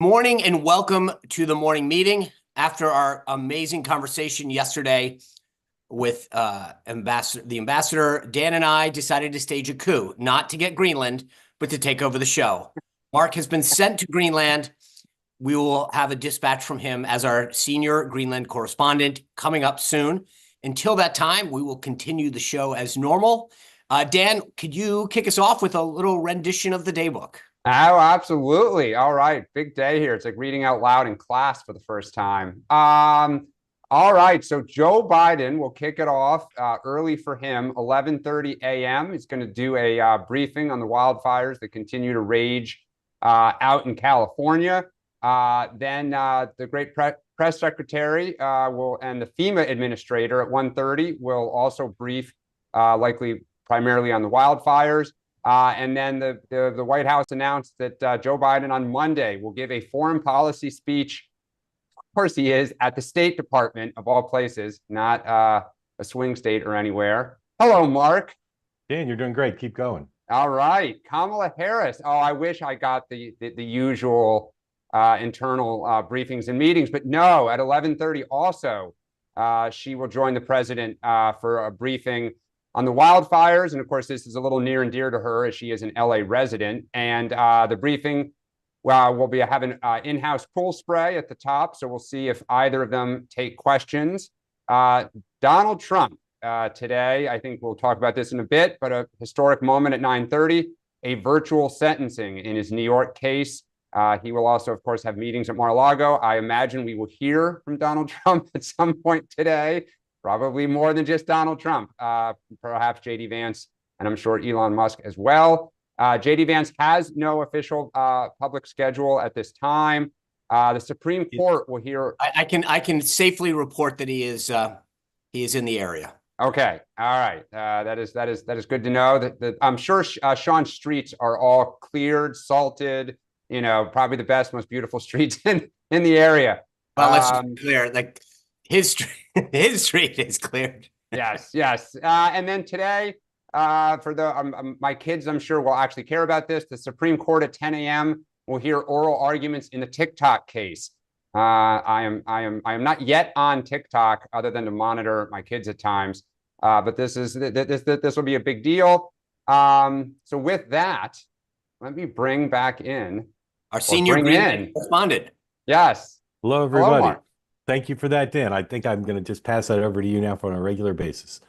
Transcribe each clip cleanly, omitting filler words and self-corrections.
morning and welcome to the morning meeting. After our amazing conversation yesterday with the ambassador, Dan and I decided to stage a coup, not to get Greenland, but to take over the show. Mark has been sent to Greenland. We will have a dispatch from him as our senior Greenland correspondent coming up soon. Until that time, we will continue the show as normal. Dan, could you kick us off with a little rendition of the daybook? Oh, absolutely. All right. Big day here. It's like reading out loud in class for the first time. All right. So Joe Biden will kick it off early for him, 11:30 a.m. He's going to do a briefing on the wildfires that continue to rage out in California. Then the great press secretary and the FEMA administrator at 1:30 will also brief, likely primarily on the wildfires. And then the White House announced that Joe Biden on Monday will give a foreign policy speech. Of course, he is at the State Department of all places, not a swing state or anywhere. Hello, Mark. Dan, you're doing great. Keep going. All right. Kamala Harris. Oh, I wish I got the usual internal briefings and meetings, but no, at 11:30 also, she will join the president for a briefing on the wildfires. And of course, this is a little near and dear to her as she is an LA resident. And the briefing, well, we'll be having in-house pool spray at the top. So we'll see if either of them take questions. Donald Trump today, I think we'll talk about this in a bit, but a historic moment at 9:30, a virtual sentencing in his New York case. He will also, of course, have meetings at Mar-a-Lago. I imagine we will hear from Donald Trump at some point today. Probably more than just Donald Trump, perhaps J.D. Vance, and I'm sure Elon Musk as well. J.D. Vance has no official public schedule at this time. The Supreme Court will hear. I can safely report that he is in the area. Okay, all right. That is good to know. That I'm sure Sean's streets are all cleared, salted. You know, probably the best, most beautiful streets in the area. Well, let's just be clear, like. His street is cleared. Yes. And then today, for my kids, I'm sure will actually care about this. The Supreme Court at 10 a.m. will hear oral arguments in the TikTok case. I am not yet on TikTok, other than to monitor my kids at times. But this will be a big deal. So with that, let me bring back in our senior correspondent. Yes. Hello, everybody. Hello, thank you for that, Dan. I think I'm going to just pass that over to you now on a regular basis.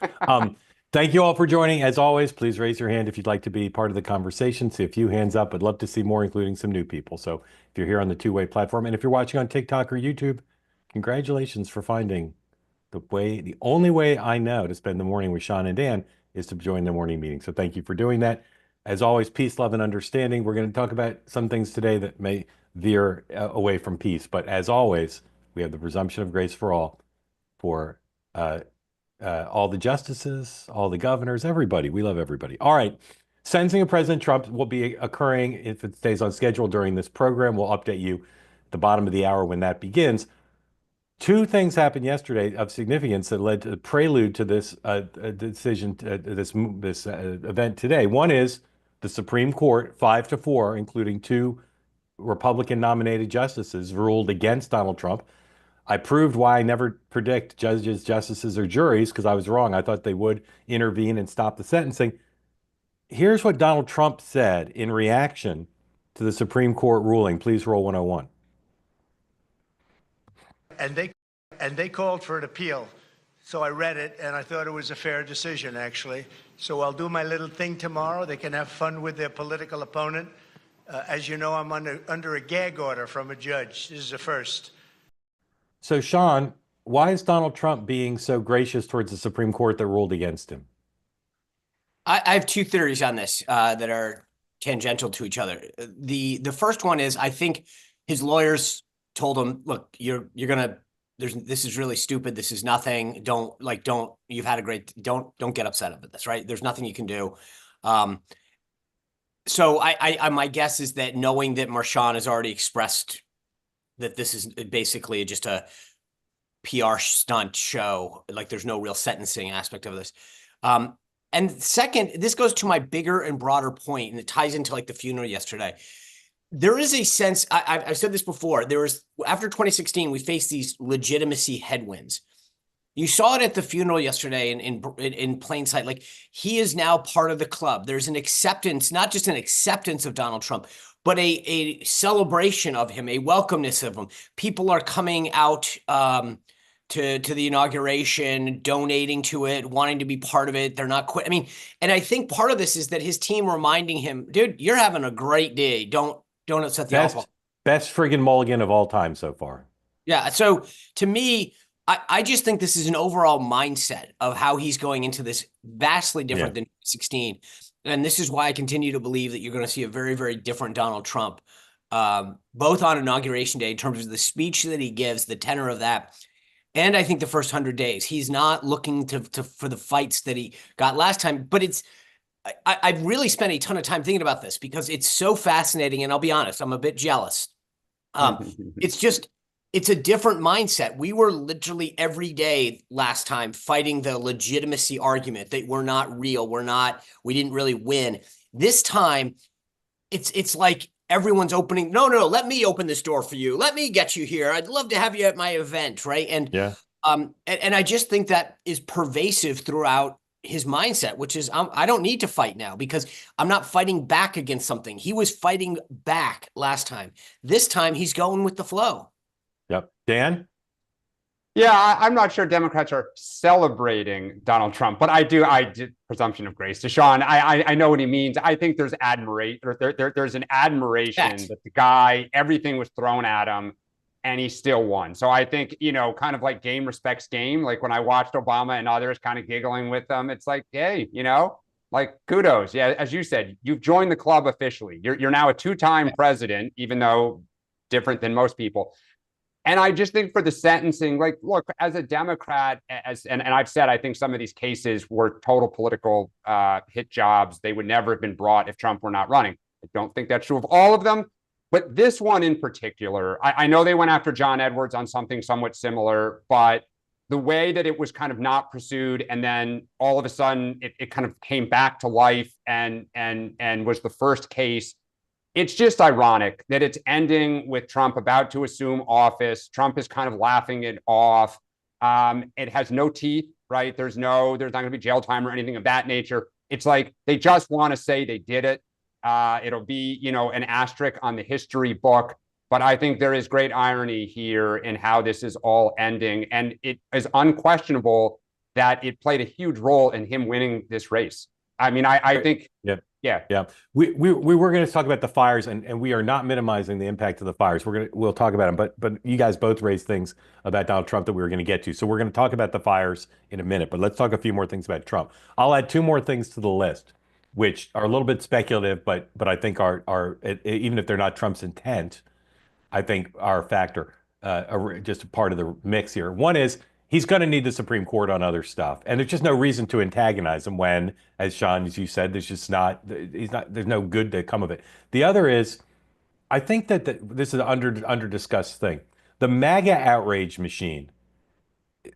Thank you all for joining. As always, please raise your hand if you'd like to be part of the conversation. See a few hands up. I'd love to see more, including some new people. So if you're here on the two-way platform, and if you're watching on TikTok or YouTube, congratulations for finding the only way I know to spend the morning with Sean and Dan is to join the morning meeting. So thank you for doing that. As always, peace, love, and understanding. We're going to talk about some things today that may veer away from peace. But as always, we have the presumption of grace for all, for all the justices, all the governors, everybody. We love everybody. All right. Sentencing of President Trump will be occurring, if it stays on schedule, during this program. We'll update you at the bottom of the hour when that begins. Two things happened yesterday of significance that led to the prelude to this decision, this event today. One is the Supreme Court, 5-4, including 2 Republican-nominated justices, ruled against Donald Trump. I proved why I never predict judges, justices, or juries, because I was wrong. I thought they would intervene and stop the sentencing. Here's what Donald Trump said in reaction to the Supreme Court ruling. Please roll 101. And they called for an appeal. So I read it, and I thought it was a fair decision, actually. So I'll do my little thing tomorrow. They can have fun with their political opponent. As you know, I'm under a gag order from a judge. This is a first. So, Sean, why is Donald Trump being so gracious towards the Supreme Court that ruled against him? I have 2 theories on this that are tangential to each other. The first one is, I think his lawyers told him, look, this is really stupid. This is nothing. You've had a great, don't get upset about this, right? There's nothing you can do. So my guess is that, knowing that Marshawn has already expressed that this is basically just a PR stunt show, like there's no real sentencing aspect of this. And second, this goes to my bigger and broader point, and it ties into like the funeral yesterday. there is a sense, I've said this before, after 2016, we faced these legitimacy headwinds. You saw it at the funeral yesterday in plain sight. Like, he is now part of the club. There's an acceptance, not just an acceptance of Donald Trump, but a celebration of him, a welcomeness of him. People are coming out to the inauguration, donating to it, wanting to be part of it. They're not quit. I mean, and I think part of this is that his team reminding him, dude, you're having a great day. Don't upset the apple. Best friggin' mulligan of all time so far. Yeah. So to me, I just think this is an overall mindset of how he's going into this vastly different than 16. And this is why I continue to believe that you're going to see a very, very different Donald Trump, both on Inauguration Day in terms of the speech that he gives, the tenor of that. And I think the first 100 days, he's not looking for the fights that he got last time. But I've really spent a ton of time thinking about this because it's so fascinating. And I'll be honest, I'm a bit jealous. It's a different mindset. We were literally every day last time fighting the legitimacy argument that we're not real. We didn't really win. This time, it's like everyone's opening. No, let me open this door for you. Let me get you here. I'd love to have you at my event, right? And and I just think that is pervasive throughout his mindset, which is I don't need to fight now because I'm not fighting back against something. He was fighting back last time. This time, he's going with the flow. Yep. Dan? Yeah, I'm not sure Democrats are celebrating Donald Trump, but I did presumption of grace to Sean. I know what he means. I think there's admiration. There's an admiration that the guy, everything was thrown at him and he still won. So I think, kind of like game respects game. Like when I watched Obama and others kind of giggling with them, it's like, hey, like kudos. Yeah, as you said, you've joined the club officially. You're now a two-time president, even though different than most people. And I just think for the sentencing, like, look, as a Democrat, and I've said, I think some of these cases were total political hit jobs. They would never have been brought if Trump were not running. I don't think that's true of all of them. But this one in particular, I know they went after John Edwards on something somewhat similar, but the way that it was kind of not pursued and then all of a sudden it kind of came back to life and was the first case. It's just ironic that it's ending with Trump about to assume office. Trump is kind of laughing it off. It has no teeth, right? There's not going to be jail time or anything of that nature. It's like they just want to say they did it. It'll be, an asterisk on the history book. But I think there is great irony here in how this is all ending. And it is unquestionable that it played a huge role in him winning this race. I mean, I think... Yeah. We were going to talk about the fires, and we are not minimizing the impact of the fires. We'll talk about them, but you guys both raised things about Donald Trump that we were going to get to. So we're going to talk about the fires in a minute, but let's talk a few more things about Trump. I'll add two more things to the list, which are a little bit speculative, but I think are even if they're not Trump's intent, I think are a factor, just a part of the mix here. One is he's going to need the Supreme Court on other stuff. And there's just no reason to antagonize him when, as Sean, as you said, there's no good to come of it. The other is, I think that this is an under discussed thing. The MAGA outrage machine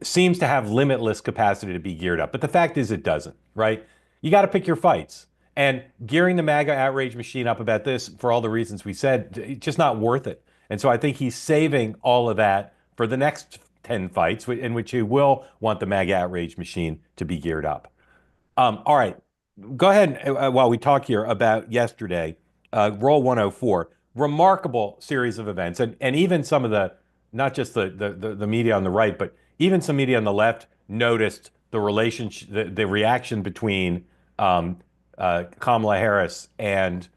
seems to have limitless capacity to be geared up. But the fact is it doesn't, right? You got to pick your fights. And gearing the MAGA outrage machine up about this, for all the reasons we said, it's just not worth it. And so I think he's saving all of that for the next 10 fights in which he will want the MAGA outrage machine to be geared up. All right, go ahead while we talk here about yesterday, Roll 104, remarkable series of events. And even some of not just the media on the right, but even some media on the left noticed the relationship, the reaction between Kamala Harris and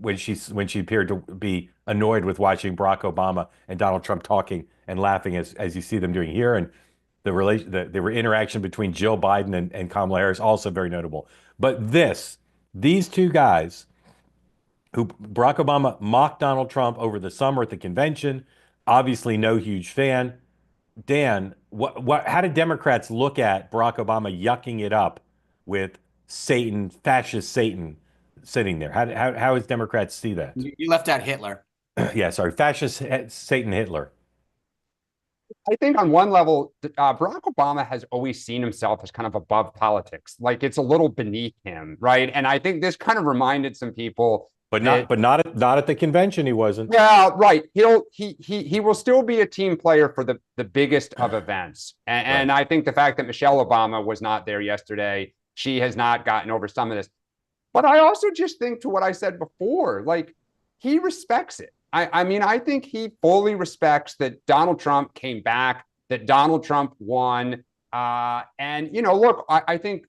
when she appeared to be annoyed with watching Barack Obama and Donald Trump talking and laughing as you see them doing here, and the interaction between Jill Biden and Kamala Harris also very notable. But these two guys, who Barack Obama mocked Donald Trump over the summer at the convention, obviously no huge fan. Dan, how did Democrats look at Barack Obama yucking it up with Satan, fascist Satan, sitting there? How does Democrats see that? You left out Hitler. Yeah, sorry, fascist Satan Hitler. I think on one level, Barack Obama has always seen himself as kind of above politics. Like it's a little beneath him, right? And I think this kind of reminded some people But not at the convention. He wasn't. Well, right. He will still be a team player for the biggest of events. And I think the fact that Michelle Obama was not there yesterday, she has not gotten over some of this. But I also just think, to what I said before, like, he respects it. I mean, I think he fully respects that Donald Trump came back, that Donald Trump won. And, you know, look, I think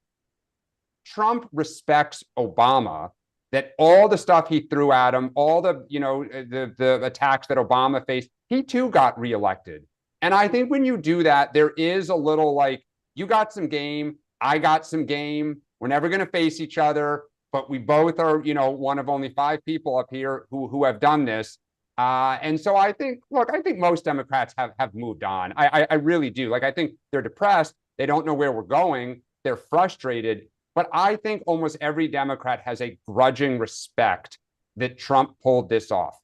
Trump respects Obama, that all the stuff he threw at him, all the, you know, the attacks that Obama faced, he too got reelected. And I think when you do that, there is a little like, you got some game, I got some game. We're never going to face each other, but we both are, you know, one of only 5 people up here who have done this. And so I think, look, I think most Democrats have moved on. I really do. Like, I think they're depressed. They don't know where we're going. They're frustrated. But I think almost every Democrat has a grudging respect that Trump pulled this off.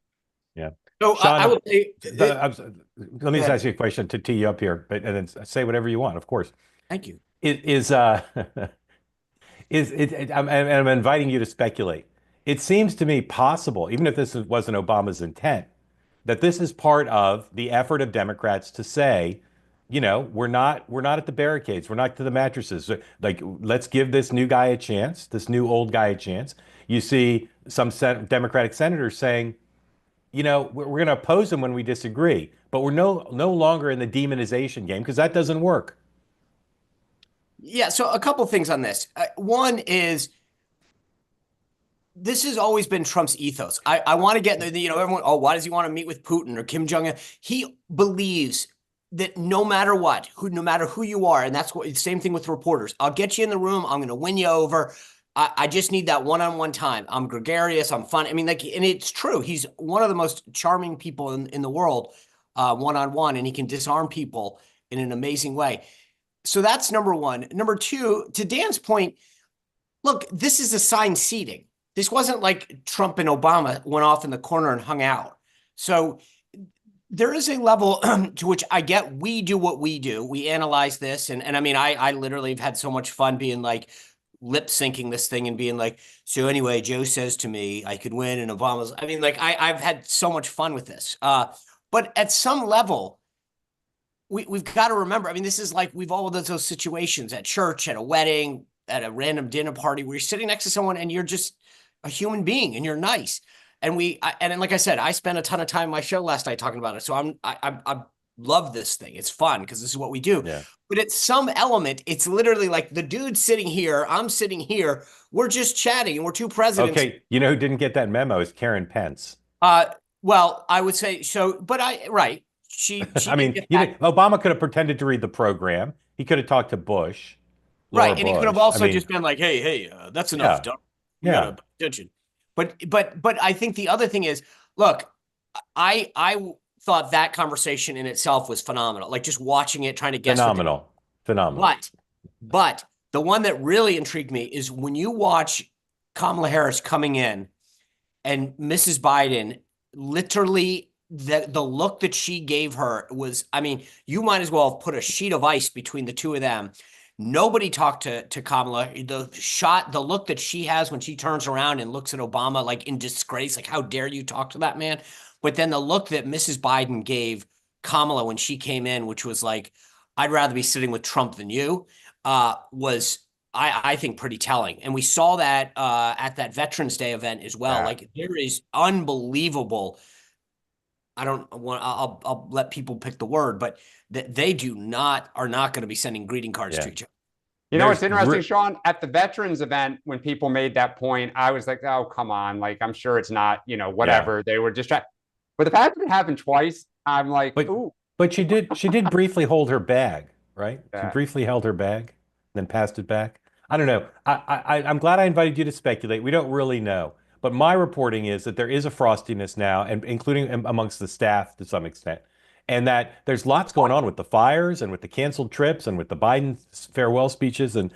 Yeah. So Sean, I would say, let me just ask you a question to tee you up here, and then say whatever you want, of course. thank you. I'm inviting you to speculate. It seems to me possible, even if this wasn't Obama's intent, that this is part of the effort of Democrats to say, you know, we're not at the barricades, we're not to the mattresses. Like, let's give this new guy a chance, this new old guy a chance. You see some Democratic senators saying, you know, we're going to oppose him when we disagree, but we're no longer in the demonization game, because that doesn't work. Yeah, so a couple things on this. One is, this has always been Trump's ethos. I want to get, you know, everyone, oh, why does he want to meet with Putin or Kim Jong-un? He believes that no matter what, no matter who you are, and that's what, same thing with reporters. I'll get you in the room. I'm going to win you over. I just need that one-on-one time. I'm gregarious. I'm fun. I mean, like, and it's true. He's one of the most charming people in the world, one-on-one, and he can disarm people in an amazing way. So that's number one. Number two, to Dan's point, look, this is assigned seating. This wasn't like Trump and Obama went off in the corner and hung out. So there is a level to which I get we do what we do. We analyze this. And I mean, I literally have had so much fun being like lip syncing this thing and being like, so anyway, Joe says to me, I could win and Obama's, I mean, like I've had so much fun with this. But at some level, we've got to remember, I mean, this is like, we've all had those situations at church, at a wedding, at a random dinner party where you're sitting next to someone and you're just a human being and you're nice. And and like I said, I spent a ton of time on my show last night talking about it. So I love this thing. It's fun because this is what we do. Yeah. But at some element, it's literally like the dude's sitting here, I'm sitting here, we're just chatting, and we're two presidents. Okay, you know who didn't get that memo is Karen Pence. Well, I would say so, but right. She I mean, Obama could have pretended to read the program. He could have talked to Bush. Right, and he could have also just been like, hey, that's enough. Yeah. Gotta pay attention. But I think the other thing is, look, I thought that conversation in itself was phenomenal. Like, just watching it, trying to guess. Phenomenal. But the one that really intrigued me is when you watch Kamala Harris coming in and Mrs. Biden, literally the look that she gave her was, I mean, you might as well have put a sheet of ice between the two of them. Nobody talked to Kamala. The look that she has when she turns around and looks at Obama like in disgrace, like, how dare you talk to that man? But then the look that Mrs. Biden gave Kamala when she came in, which was like, I'd rather be sitting with Trump than you, was, I think, pretty telling. And we saw that at that Veterans Day event as well. Yeah. Like, there is unbelievable. I'll let people pick the word, but they are not going to be sending greeting cards to each other. You know, it's interesting, Sean, at the veterans event, when people made that point, I was like, oh, come on. Like, I'm sure it's not, you know, whatever. Yeah. They were just trying. But the fact that it happened twice, I'm like, ooh. But she did briefly hold her bag, right? Yeah. She briefly held her bag, then passed it back. I don't know. I'm glad I invited you to speculate. We don't really know. But my reporting is that there is a frostiness now, and including amongst the staff to some extent, and that there's lots going on with the fires and with the canceled trips and with the Biden farewell speeches. And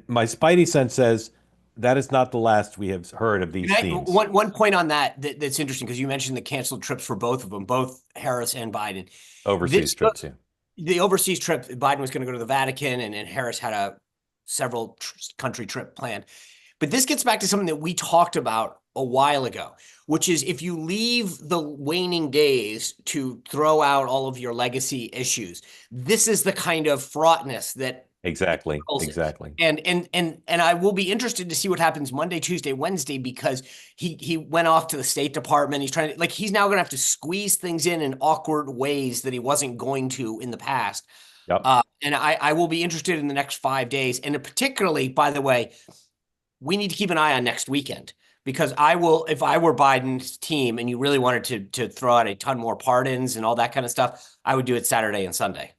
my spidey sense says that is not the last we have heard of these themes. One point on that's interesting, because you mentioned the canceled trips for both of them, both Harris and Biden. Overseas trips, yeah. The overseas trip, Biden was going to go to the Vatican, and Harris had several country trip planned. But this gets back to something that we talked about a while ago, which is if you leave the waning days to throw out all of your legacy issues, this is the kind of fraughtness that Exactly. controls it. Exactly. And I will be interested to see what happens Monday, Tuesday, Wednesday, because he went off to the State Department. He's trying to, like, he's now going to have to squeeze things in awkward ways that he wasn't going to in the past. Yep. And I will be interested in the next 5 days. And particularly, by the way, we need to keep an eye on next weekend, because I will, if I were Biden's team and you really wanted to throw out a ton more pardons and all that kind of stuff, I would do it Saturday and Sunday.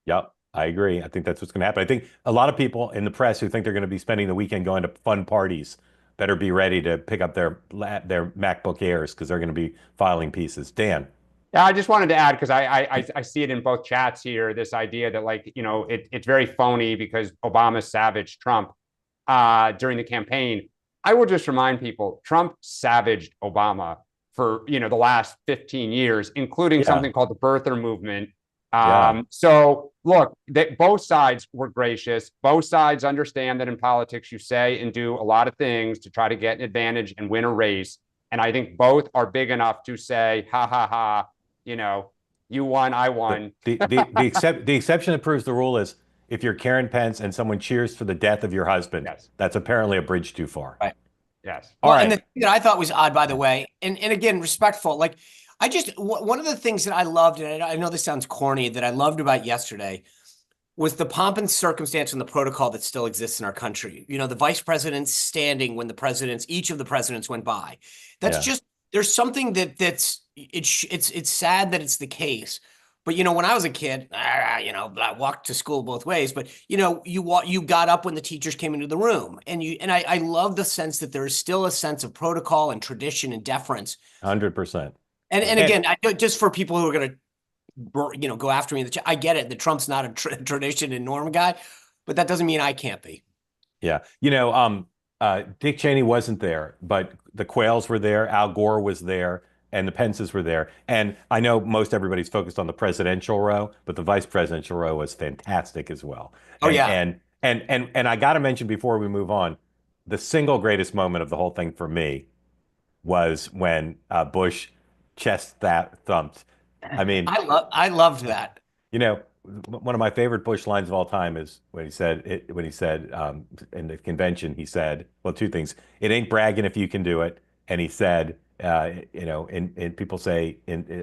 Yep. I agree. I think that's what's going to happen. I think a lot of people in the press who think they're going to be spending the weekend going to fun parties better be ready to pick up their MacBook Airs, because they're going to be filing pieces. Dan. Yeah, I just wanted to add, because I see it in both chats here, this idea that, like, you know, it's very phony because Obama savaged Trump during the campaign. I will just remind people, Trump savaged Obama for, you know, the last 15 years, including something called the birther movement. So look, both sides were gracious. Both sides understand that in politics you say and do a lot of things to try to get an advantage and win a race. And I think both are big enough to say, ha ha ha, you know, you won, I won. The exception that proves the rule is if you're Karen Pence and someone cheers for the death of your husband, that's apparently a bridge too far. Right. Yes. Well, and the thing that I thought was odd, by the way, and again, respectful, like, one of the things that I loved, and I know this sounds corny, that I loved about yesterday was the pomp and circumstance and the protocol that still exists in our country. You know, the vice presidents standing when each of the presidents went by. That's just, there's something it's sad that it's the case. But, you know, when I was a kid, you know, I walked to school both ways, but, you know, you got up when the teachers came into the room, and I love the sense that there is still a sense of protocol and tradition and deference. 100%. And again, just for people who are going to, you know, go after me, I get it. That Trump's not a tradition and norm guy, but that doesn't mean I can't be. Yeah. You know, Dick Cheney wasn't there, but the Quayles were there. Al Gore was there, and the Pences were there. And I know most everybody's focused on the presidential row, but the vice presidential row was fantastic as well. Oh, yeah. And I got to mention before we move on, the single greatest moment of the whole thing for me was when Bush chest thumped. I mean, I loved that. You know, one of my favorite Bush lines of all time is when he said in the convention, he said, well, two things. It ain't bragging if you can do it. And he said, you know, and people say,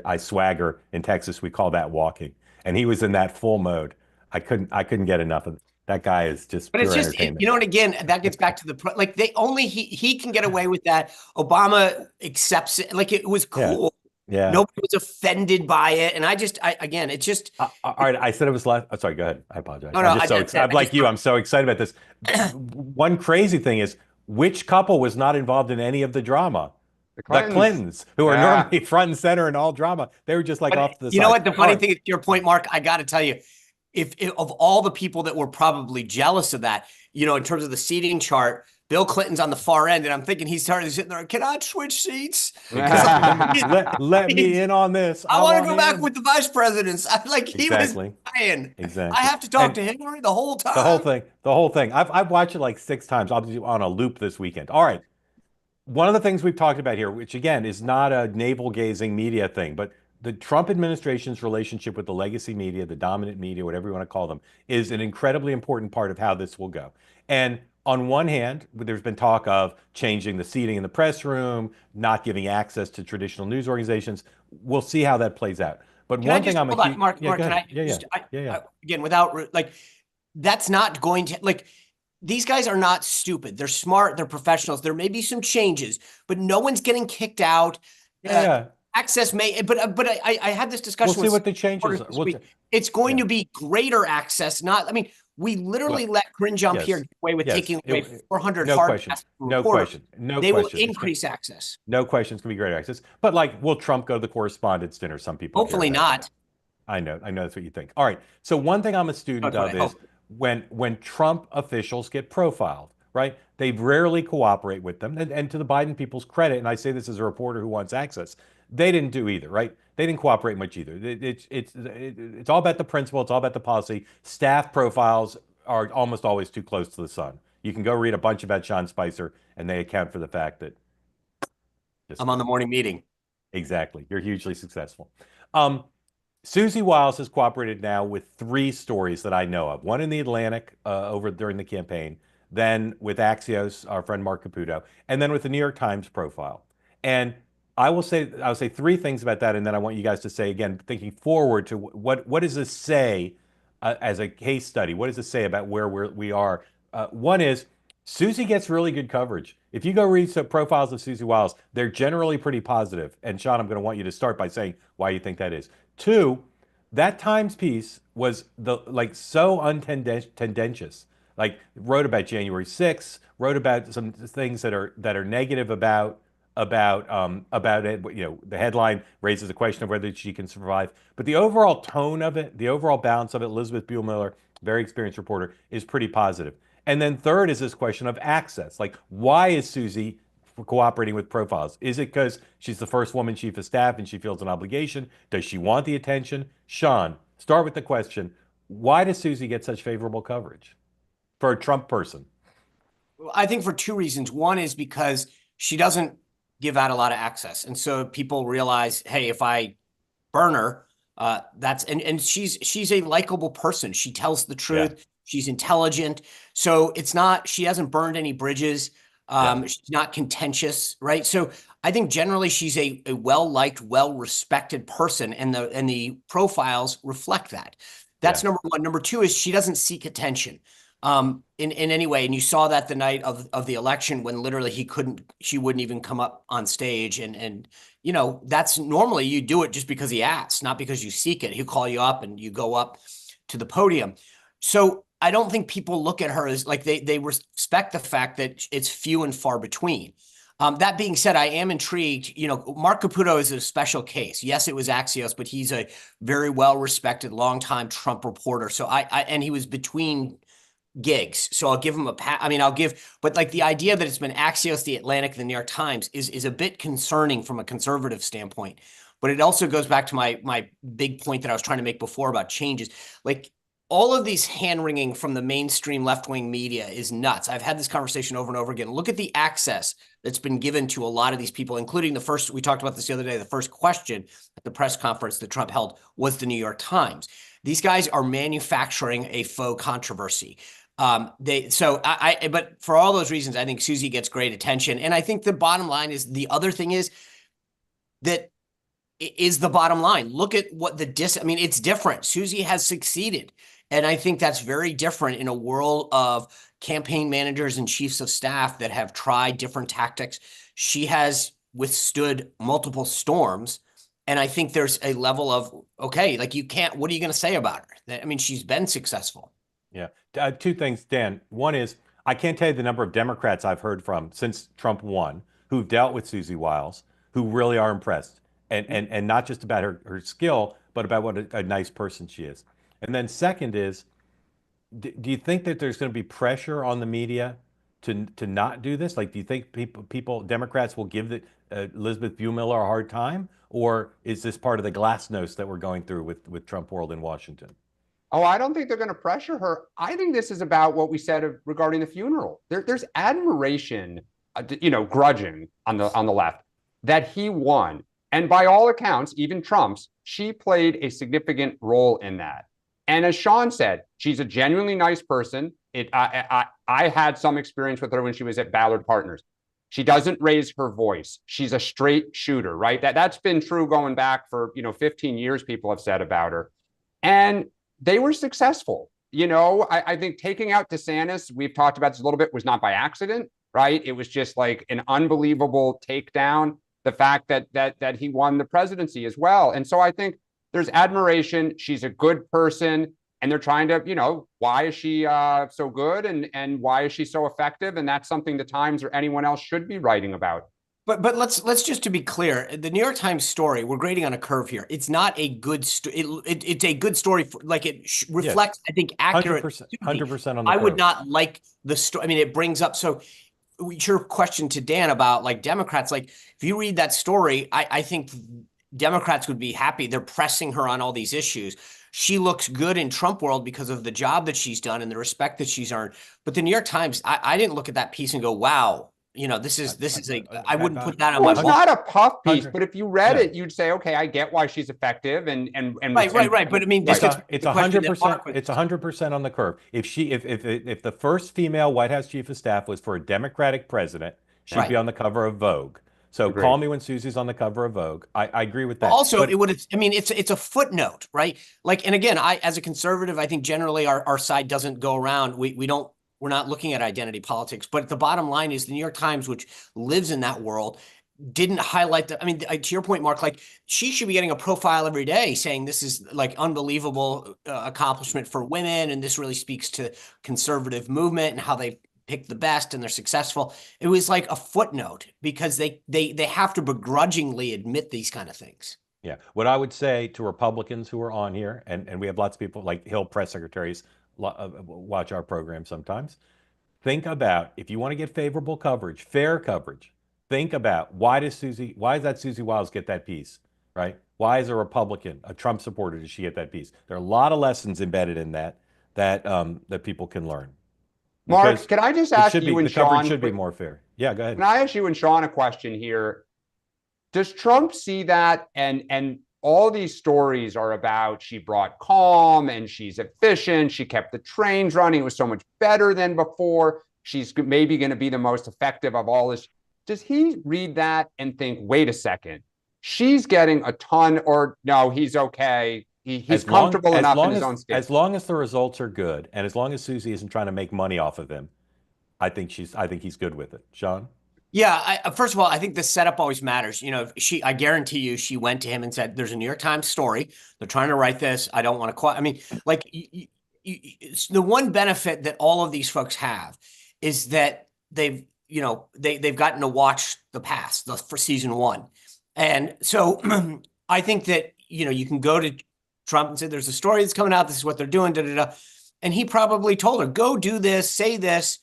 I swagger. In Texas, we call that walking. And he was in that full mode. I couldn't get enough of it. That guy is just pure entertainment. You know, and again, that gets back to like he can get away with that. Obama accepts it. Like, it was cool. Yeah. Nobody was offended by it. And again, it's just. All right. I said it was last. Oh, sorry. Go ahead. I apologize. No, I'm so excited about this. One crazy thing is, which couple was not involved in any of the drama? The Clintons, who are normally front and center in all drama. They were just like off to the side. You know what? The funny thing is, to your point, Mark, I got to tell you, if of all the people that were probably jealous of that, you know, in terms of the seating chart, Bill Clinton's on the far end, and I'm thinking he's starting to sit there. Can I switch seats? let me in on this. I want to go back with the vice presidents. He was dying. Exactly. I have to talk to Hillary the whole time. The whole thing. I've watched it like 6 times. I'll be on a loop this weekend. All right. One of the things we've talked about here, which again is not a navel-gazing media thing, but the Trump administration's relationship with the legacy media, the dominant media, whatever you want to call them, is an incredibly important part of how this will go. And on one hand, there's been talk of changing the seating in the press room, not giving access to traditional news organizations. We'll see how that plays out. But one thing I'm Mark, again, without that's not going to these guys are not stupid. They're smart. They're professionals. There may be some changes, but no one's getting kicked out. Access may, but I had this discussion. We'll see what the changes are. It's going to be greater access. We literally let Corinne Jean-Pierre get away with taking away 400 hard passes from reporters. They will increase access. No question, it's going to be greater access. But will Trump go to the correspondents' dinner? Some people hopefully not. I know that's what you think. All right. So one thing I'm a student of is when Trump officials get profiled, right? They rarely cooperate with them. And to the Biden people's credit, and I say this as a reporter who wants access, they didn't do either, right? They didn't cooperate much either. It's all about the principle. It's all about the policy. Staff profiles are almost always too close to the sun. You can go read a bunch about Sean Spicer, and they account for the fact that I'm on the morning meeting. Exactly. You're hugely successful. Susie Wiles has cooperated now with 3 stories that I know of. One in the Atlantic over during the campaign, then with Axios, our friend Mark Caputo, and then with the New York Times profile. And I'll say 3 things about that, and then I want you guys to say again, thinking forward to what does this say as a case study? What does it say about where we are? One is Susie gets really good coverage. If you go read some profiles of Susie Wiles, they're generally pretty positive. And Sean, I'm going to want you to start by saying why you think that is. 2, that Times piece was so untendentious. Like wrote about January 6th, wrote about some things that are negative about it. You know, the headline raises the question of whether she can survive. But the overall tone of it, the overall balance of it, Elizabeth Buellmiller, very experienced reporter, is pretty positive. And then third is this question of access. Like, why is Susie cooperating with profiles? Is it because she's the first woman chief of staff and she feels an obligation? Does she want the attention? Sean, start with the question. Why does Susie get such favorable coverage for a Trump person? Well, I think for 2 reasons. One is because she doesn't give out a lot of access. And so people realize, hey, if I burn her, and she's a likable person. She tells the truth. Yeah. She's intelligent. So it's not, she hasn't burned any bridges. She's not contentious, right? So I think generally she's a well-liked, well-respected person, and the profiles reflect that. That's number one. Number 2 is she doesn't seek attention in any way. And you saw that the night of the election when literally she wouldn't even come up on stage. And you know, that's normally you do it just because he asks, not because you seek it. He'll call you up and you go up to the podium. So I don't think people look at her as like they respect the fact that it's few and far between. That being said, I am intrigued. You know, Mark Caputo is a special case. Yes, it was Axios, but he's a very well-respected, longtime Trump reporter. So and he was between gigs. So I'll give him but like the idea that it's been Axios, the Atlantic, the New York Times is a bit concerning from a conservative standpoint. But it also goes back to my big point that I was trying to make before about changes. Like, all of these hand-wringing from the mainstream left-wing media is nuts. I've had this conversation over and over again. Look at the access that's been given to a lot of these people, including we talked about this the other day, the first question at the press conference that Trump held was the New York Times. These guys are manufacturing a faux controversy. But for all those reasons, I think Susie gets great attention. And I think the bottom line is, the other thing is that is the bottom line. Look at what it's different. Susie has succeeded. And I think that's very different in a world of campaign managers and chiefs of staff that have tried different tactics. She has withstood multiple storms. And I think there's a level of, okay, like what are you going to say about her? I mean, she's been successful. Yeah. 2 things, Dan. One is, I can't tell you the number of Democrats I've heard from since Trump won who've dealt with Susie Wiles, who really are impressed. And not just about her skill, but about what a nice person she is. And then second is, do you think that there's going to be pressure on the media to not do this? Like, do you think Democrats will give Elizabeth Buellmiller a hard time? Or is this part of the glasnost that we're going through with Trump world in Washington? Oh, I don't think they're going to pressure her. I think this is about what we said regarding the funeral. There's admiration, grudging on the left that he won. And by all accounts, even Trump's, she played a significant role in that. And as Sean said, she's a genuinely nice person. I had some experience with her when she was at Ballard Partners. She doesn't raise her voice. She's a straight shooter, right? That's been true going back for 15 years, people have said about her. And they were successful. I think taking out DeSantis, we've talked about this a little bit, was not by accident, right? It was just like an unbelievable takedown. The fact that he won the presidency as well. And so I think there's admiration. She's a good person. And they're trying to, why is she so good and why is she so effective? And that's something the Times or anyone else should be writing about. But let's just to be clear, the New York Times story, we're grading on a curve here. It's not a good story. It's a good story. Reflects, I think, accurate. 100% on the I curve. would not like the story. I mean, it brings up, so your question to Dan about like Democrats, like if you read that story, I think Democrats would be happy. They're pressing her on all these issues. She looks good in Trump world because of the job that she's done and the respect that she's earned. But the New York Times, I didn't look at that piece and go, wow, You know, this is I I- wouldn't I- put that on Well, my it's wall. not a puff piece, 100 but if you read Yeah. it, you'd say, okay, I get why she's effective, and Right. But I mean, this Right. gets It's the question that 100%. Mark was- It's 100% on the curve. If the first female White House chief of staff was for a Democratic president, she'd Right. be on the cover of Vogue. So Agreed. call me when Susie's on the cover of Vogue. I agree with that. Also, But it would. I mean, it's a footnote, right? Like, and again, I as a conservative, I think generally our side doesn't go around. We're not looking at identity politics. But the bottom line is the New York Times, which lives in that world, didn't highlight the. I mean, to your point, Mark, like she should be getting a profile every day saying this is like unbelievable accomplishment for women, and this really speaks to conservative movement and how they pick the best and they're successful. It was like a footnote because they have to begrudgingly admit these kind of things. yeah, what I would say to Republicans who are on here, and we have lots of people like Hill press secretaries watch our program sometimes. Think about if you want to get favorable coverage, fair coverage. Think about why does that Susie Wiles get that piece, right? Why is a Republican, a Trump supporter, does she get that piece? There are a lot of lessons embedded in that people can learn. Mark, Because can I just it ask should be you and the coverage Sean? should be more fair. Yeah, go ahead. Can I ask you and Sean a question here? Does Trump see that? And all these stories are about she brought calm and she's efficient. She kept the trains running. It was so much better than before. She's maybe going to be the most effective of all this. Does he read that and think, wait a second, she's getting a ton, or no, he's okay. He's comfortable enough in his own skin. As long as the results are good, and as long as Susie isn't trying to make money off of him, I think he's good with it. Sean? Yeah, first of all, I think the setup always matters. You know, I guarantee you, she went to him and said, "There's a New York Times story. They're trying to write this. I don't want to quote." I mean, like the one benefit that all of these folks have is that they've gotten to watch the past for season one, and so I think that you can go to Trump and say, "There's a story that's coming out. This is what they're doing." Da da da, and he probably told her, "Go do this. Say this."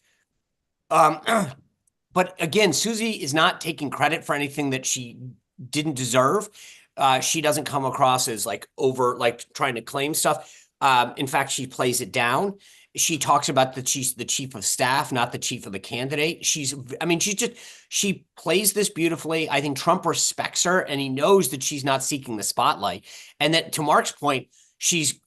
But again, Susie is not taking credit for anything that she didn't deserve. She doesn't come across as like trying to claim stuff. In fact, she plays it down. She talks about that she's the chief of staff, not the chief of the candidate. She plays this beautifully. I think Trump respects her and he knows that she's not seeking the spotlight. And that, to Mark's point, she's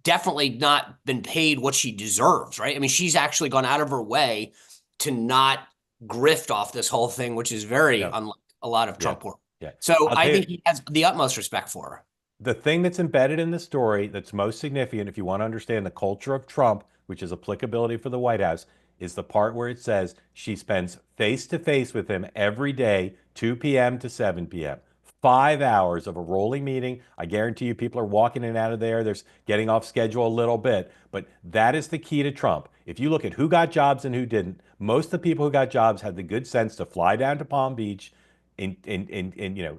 definitely not been paid what she deserves, right? I mean, she's actually gone out of her way to not grift off this whole thing, which is very unlike a lot of Trump work. Yeah. So I think he has the utmost respect for her. The thing that's embedded in the story that's most significant, if you want to understand the culture of Trump, which is applicability for the White House, is the part where it says she spends face-to-face with him every day, 2 p.m. to 7 p.m. 5 hours of a rolling meeting. I guarantee you people are walking in and out of there. There's getting off schedule a little bit. But that is the key to Trump. If you look at who got jobs and who didn't, most of the people who got jobs had the good sense to fly down to Palm Beach and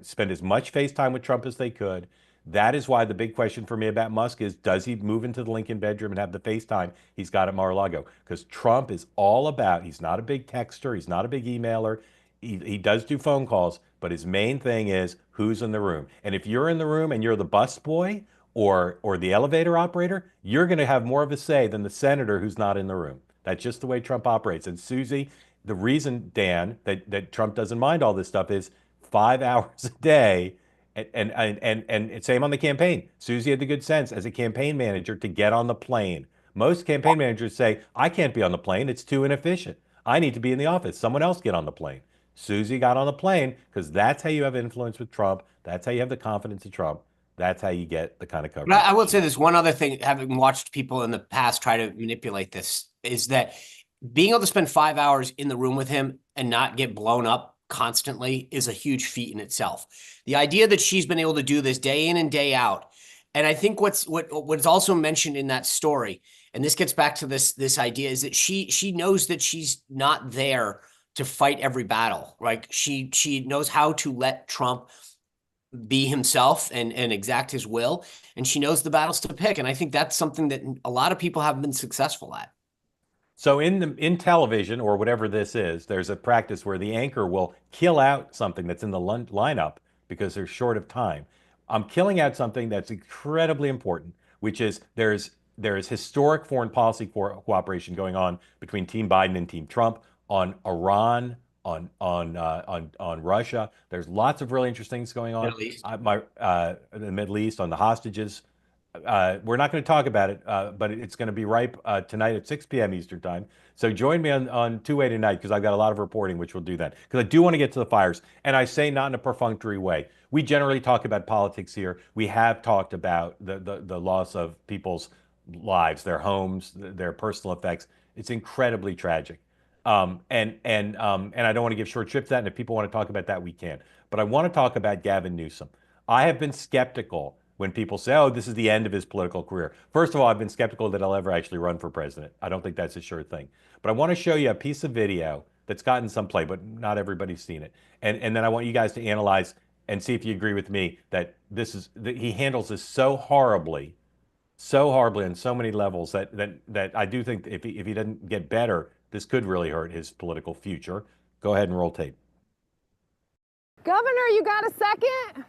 spend as much face time with Trump as they could. That is why the big question for me about Musk is, does he move into the Lincoln bedroom and have the FaceTime he's got at Mar-a-Lago? Because Trump is all about, he's not a big texter, he's not a big emailer. He does do phone calls, but his main thing is who's in the room. And if you're in the room and you're the bus boy or the elevator operator, you're going to have more of a say than the senator who's not in the room. That's just the way Trump operates. And Susie, the reason, Dan, that Trump doesn't mind all this stuff is 5 hours a day. And same on the campaign. Susie had the good sense as a campaign manager to get on the plane. Most campaign managers say, I can't be on the plane. It's too inefficient. I need to be in the office. Someone else get on the plane. Susie got on the plane because that's how you have influence with Trump. That's how you have the confidence of Trump. That's how you get the kind of coverage. But I will say this one other thing, having watched people in the past try to manipulate this, is that being able to spend 5 hours in the room with him and not get blown up constantly is a huge feat in itself. The idea that she's been able to do this day in and day out. And I think what's also mentioned in that story, and this gets back to this idea, is that she knows that she's not there to fight every battle. Like she knows how to let Trump be himself and exact his will, and she knows the battles to pick. And I think that's something that a lot of people haven't been successful at. So in television or whatever this is, there's a practice where the anchor will kill out something that's in the lineup because they're short of time. I'm killing out something that's incredibly important, which is there is historic foreign policy cooperation going on between Team Biden and Team Trump on Iran, on Russia. There's lots of really interesting things going on. Middle East. The Middle East, on the hostages. We're not going to talk about it, but it's going to be ripe tonight at 6 p.m. Eastern time. So join me on two-way tonight, because I've got a lot of reporting, which we'll do that. Because I do want to get to the fires, and I say not in a perfunctory way. We generally talk about politics here. We have talked about the loss of people's lives, their homes, their personal effects. It's incredibly tragic. And I don't want to give short shrift to that. And if people want to talk about that, we can. But I want to talk about Gavin Newsom. I have been skeptical when people say, oh, this is the end of his political career. First of all, I've been skeptical that he'll ever actually run for president. I don't think that's a sure thing. But I want to show you a piece of video that's gotten some play, but not everybody's seen it. And then I want you guys to analyze and see if you agree with me that he handles this so horribly on so many levels that I do think if he doesn't get better, this could really hurt his political future. Go ahead and roll tape. Governor, you got a second?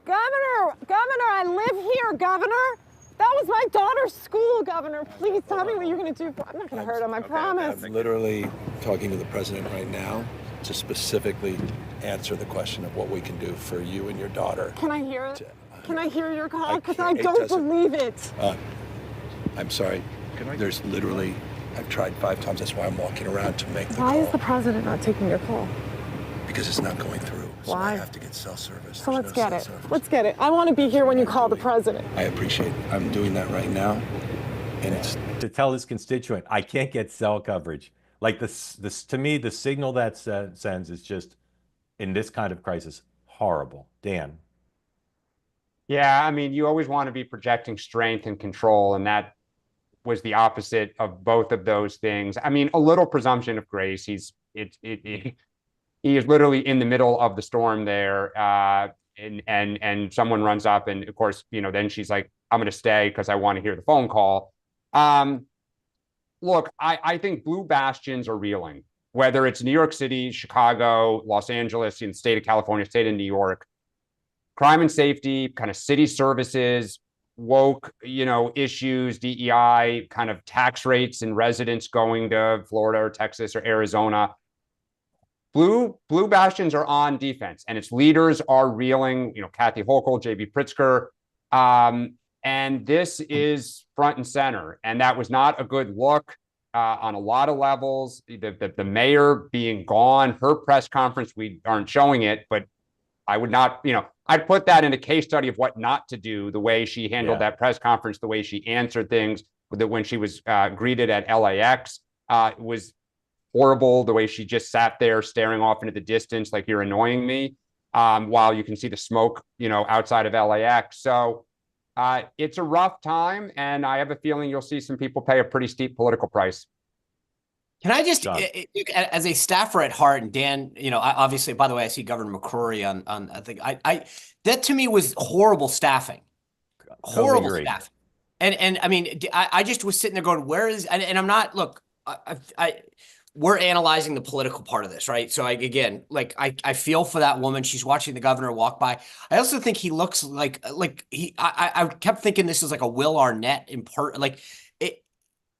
Governor, I live here, Governor. That was my daughter's school, Governor. Please tell me what you're going to do. I'm not going to hurt him, I promise. I'm literally talking to the president right now to specifically answer the question of what we can do for you and your daughter. Can I hear it? Can I hear your call? Because I don't believe it. I'm sorry. There's literally, I've tried 5 times. That's why I'm walking around to make the call. Why is the president not taking your call? Because it's not going through. So Why? I have to get cell service. So let's get it. Service. Let's get it. I want to be here when you call the president. I appreciate it. I'm doing that right now. And it's to tell his constituent, I can't get cell coverage. Like this to me, the signal that sends is just, in this kind of crisis, horrible. Dan. Yeah, I mean, you always want to be projecting strength and control, and that was the opposite of both of those things. I mean, a little presumption of grace. He is literally in the middle of the storm there, and someone runs up, and of course, then she's like, "I'm going to stay because I want to hear the phone call." Look, I think blue bastions are reeling, whether it's New York City, Chicago, Los Angeles, in the state of California, state of New York. Crime and safety, kind of city services, woke, issues, DEI, kind of tax rates and residents going to Florida or Texas or Arizona. Blue bastions are on defense, and its leaders are reeling. Kathy Hochul, J.B. Pritzker, and this is front and center. And that was not a good look on a lot of levels. The mayor being gone, her press conference, we aren't showing it, but I would not, I'd put that in a case study of what not to do, the way she handled that press conference, the way she answered things, when she was greeted at LAX, was horrible. The way she just sat there staring off into the distance like, you're annoying me, while you can see the smoke, outside of LAX. So it's a rough time, and I have a feeling you'll see some people pay a pretty steep political price. Can I just, as a staffer at heart, and Dan, obviously, by the way, I see Governor McCrory on I think that to me was horrible staffing, horrible staffing. And I mean, I just was sitting there going, where is, and I'm not, look, we're analyzing the political part of this, right? So I feel for that woman. She's watching the governor walk by. I also think he looks like I kept thinking this is like a Will Arnett in part,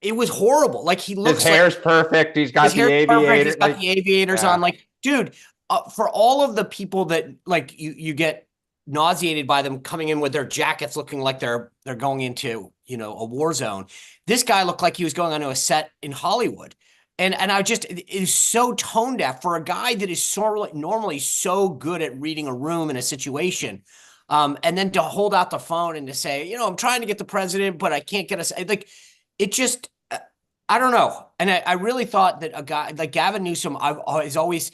it was horrible. Like, he looks, his hair's perfect. He's got the aviators. He's got the aviators on. Like, dude, for all of the people that you get nauseated by them coming in with their jackets looking like they're going into, a war zone. This guy looked like he was going onto a set in Hollywood. And it is so tone deaf for a guy that is normally so good at reading a room in a situation. And then to hold out the phone and to say, I'm trying to get the president, but I can't get us, like, it just, I don't know. And I really thought that a guy like Gavin Newsom has always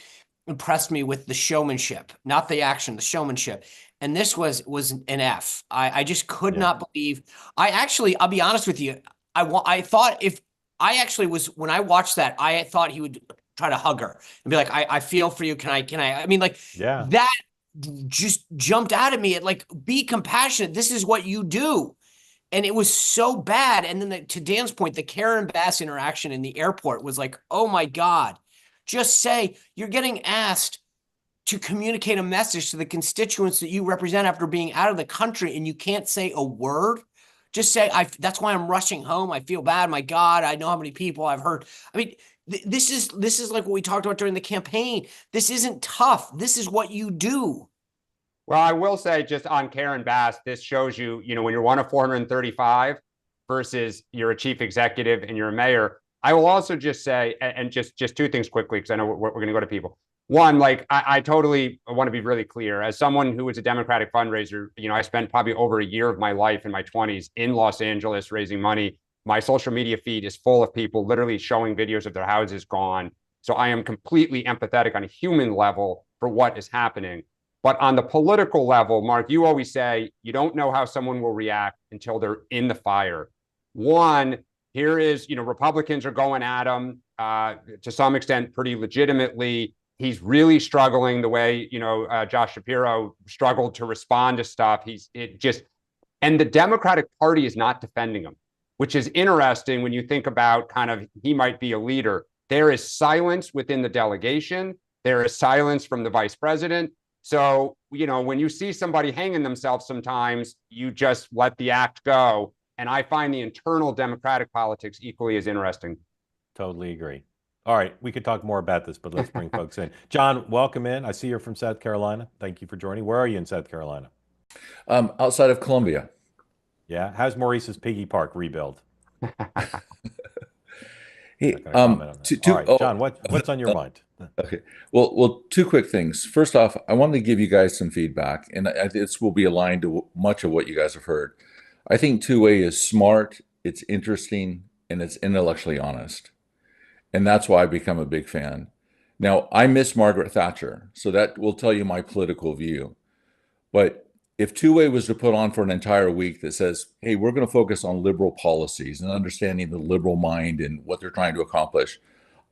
impressed me with the showmanship, not the action, the showmanship. And this was an F. I just could not believe. I'll be honest with you. I thought when I watched that, I thought he would try to hug her and be like, I feel for you. Can I mean, like, that just jumped out at me at, like, be compassionate. This is what you do. And it was so bad. And then to Dan's point, the Karen Bass interaction in the airport was like, oh my God, just say you're getting asked to communicate a message to the constituents that you represent after being out of the country, and you can't say a word. Just say, that's why I'm rushing home. I feel bad. My God, I know how many people I've heard. I mean, this is like what we talked about during the campaign. This isn't tough. This is what you do. Well, I will say just on Karen Bass, this shows you, when you're one of 435 versus you're a chief executive and you're a mayor. I will also just say, and just two things quickly, because I know we're going to go to people. One, like I totally want to be really clear. As someone who was a Democratic fundraiser, I spent probably over a year of my life in my 20s in Los Angeles raising money. My social media feed is full of people literally showing videos of their houses gone. So I am completely empathetic on a human level for what is happening. But on the political level, Mark, you always say you don't know how someone will react until they're in the fire. One, here is, Republicans are going at him to some extent pretty legitimately. He's really struggling the way, Josh Shapiro struggled to respond to stuff. And the Democratic Party is not defending him, which is interesting when you think about kind of he might be a leader. There is silence within the delegation. There is silence from the vice president. So, when you see somebody hanging themselves sometimes, you just let the act go. And I find the internal Democratic politics equally as interesting. Totally agree. All right, we could talk more about this, but let's bring folks in. John, welcome in. I see you're from South Carolina. Thank you for joining. Where are you in South Carolina? Outside of Columbia. Yeah. How's Maurice's Piggy Park rebuild? Hey, All right, John, what's on your mind? Okay. Well, two quick things. First off, I wanted to give you guys some feedback, and this will be aligned to much of what you guys have heard. I think two-way is smart, it's interesting, and it's intellectually honest. And that's why I've become a big fan. Now, I miss Margaret Thatcher, so that will tell you my political view. But if two-way was to put on for an entire week that says, hey, we're going to focus on liberal policies and understanding the liberal mind and what they're trying to accomplish,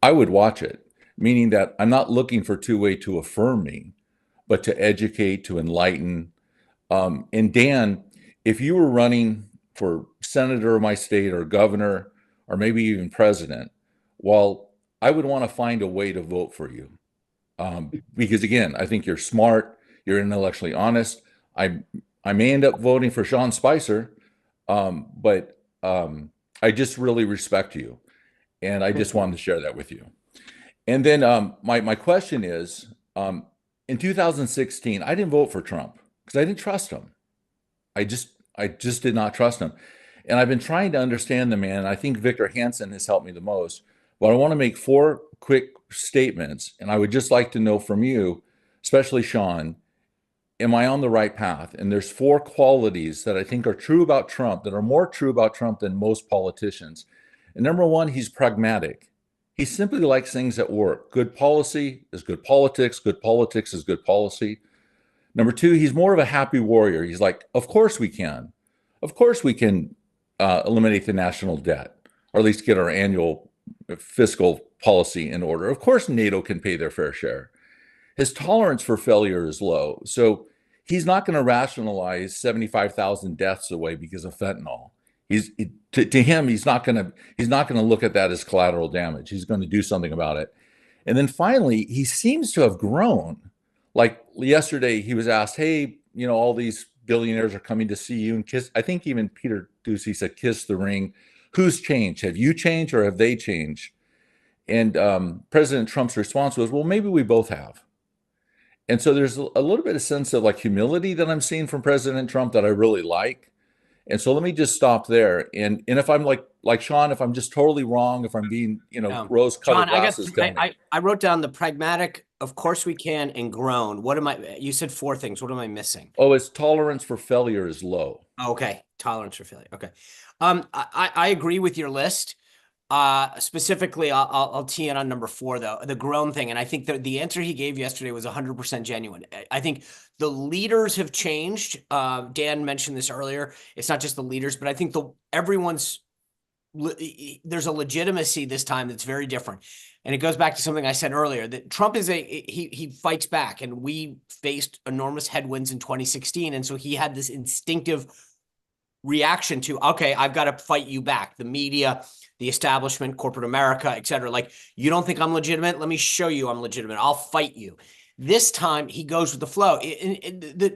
I would watch it, meaning that I'm not looking for two-way to affirm me, but to educate, to enlighten. And Dan, if you were running for senator of my state or governor, or maybe even president, well, I would want to find a way to vote for you. Because again, I think you're smart, you're intellectually honest. I may end up voting for Sean Spicer, but I just really respect you. And I just wanted to share that with you. And then my question is, in 2016, I didn't vote for Trump because I didn't trust him. I just did not trust him. And I've been trying to understand the man. I think Victor Hansen has helped me the most. But I want to make 4 quick statements. And I would just like to know from you, especially Sean, am I on the right path? And there's 4 qualities that I think are true about Trump, that are more true about Trump than most politicians. And number 1, he's pragmatic. He simply likes things that work. Good policy is good politics. Good politics is good policy. Number 2, he's more of a happy warrior. He's like, of course we can. Of course we can eliminate the national debt, or at least get our annual fiscal policy in order. Of course NATO can pay their fair share. His tolerance for failure is low. So he's not going to rationalize 75,000 deaths away because of fentanyl. To him, he's not going to look at that as collateral damage. He's going to do something about it. And then finally, he seems to have grown. Like yesterday, he was asked, hey, all these billionaires are coming to see you and kiss. I think even Peter Doocy said, kiss the ring. Who's changed? Have you changed or have they changed? And President Trump's response was, well, maybe we both have. And so there's a little bit of sense of like humility that I'm seeing from President Trump that I really like. And so let me just stop there. And if I'm like Sean, if I'm just totally wrong, if I'm being, rose-colored glasses, I wrote down the pragmatic, of course we can, and grown. You said 4 things. What am I missing? Oh, his tolerance for failure is low. Okay. Tolerance for failure. Okay. I agree with your list. Specifically, I'll tee in on number 4, though, the grown thing. And I think that the answer he gave yesterday was 100% genuine. I think the leaders have changed. Dan mentioned this earlier. It's not just the leaders, but I think there's a legitimacy this time that's very different. And it goes back to something I said earlier, that Trump he fights back, and we faced enormous headwinds in 2016. And so he had this instinctive reaction to, okay, I've got to fight you back. The media, the establishment, corporate America, et cetera. Like, you don't think I'm legitimate? Let me show you I'm legitimate. I'll fight you. This time he goes with the flow.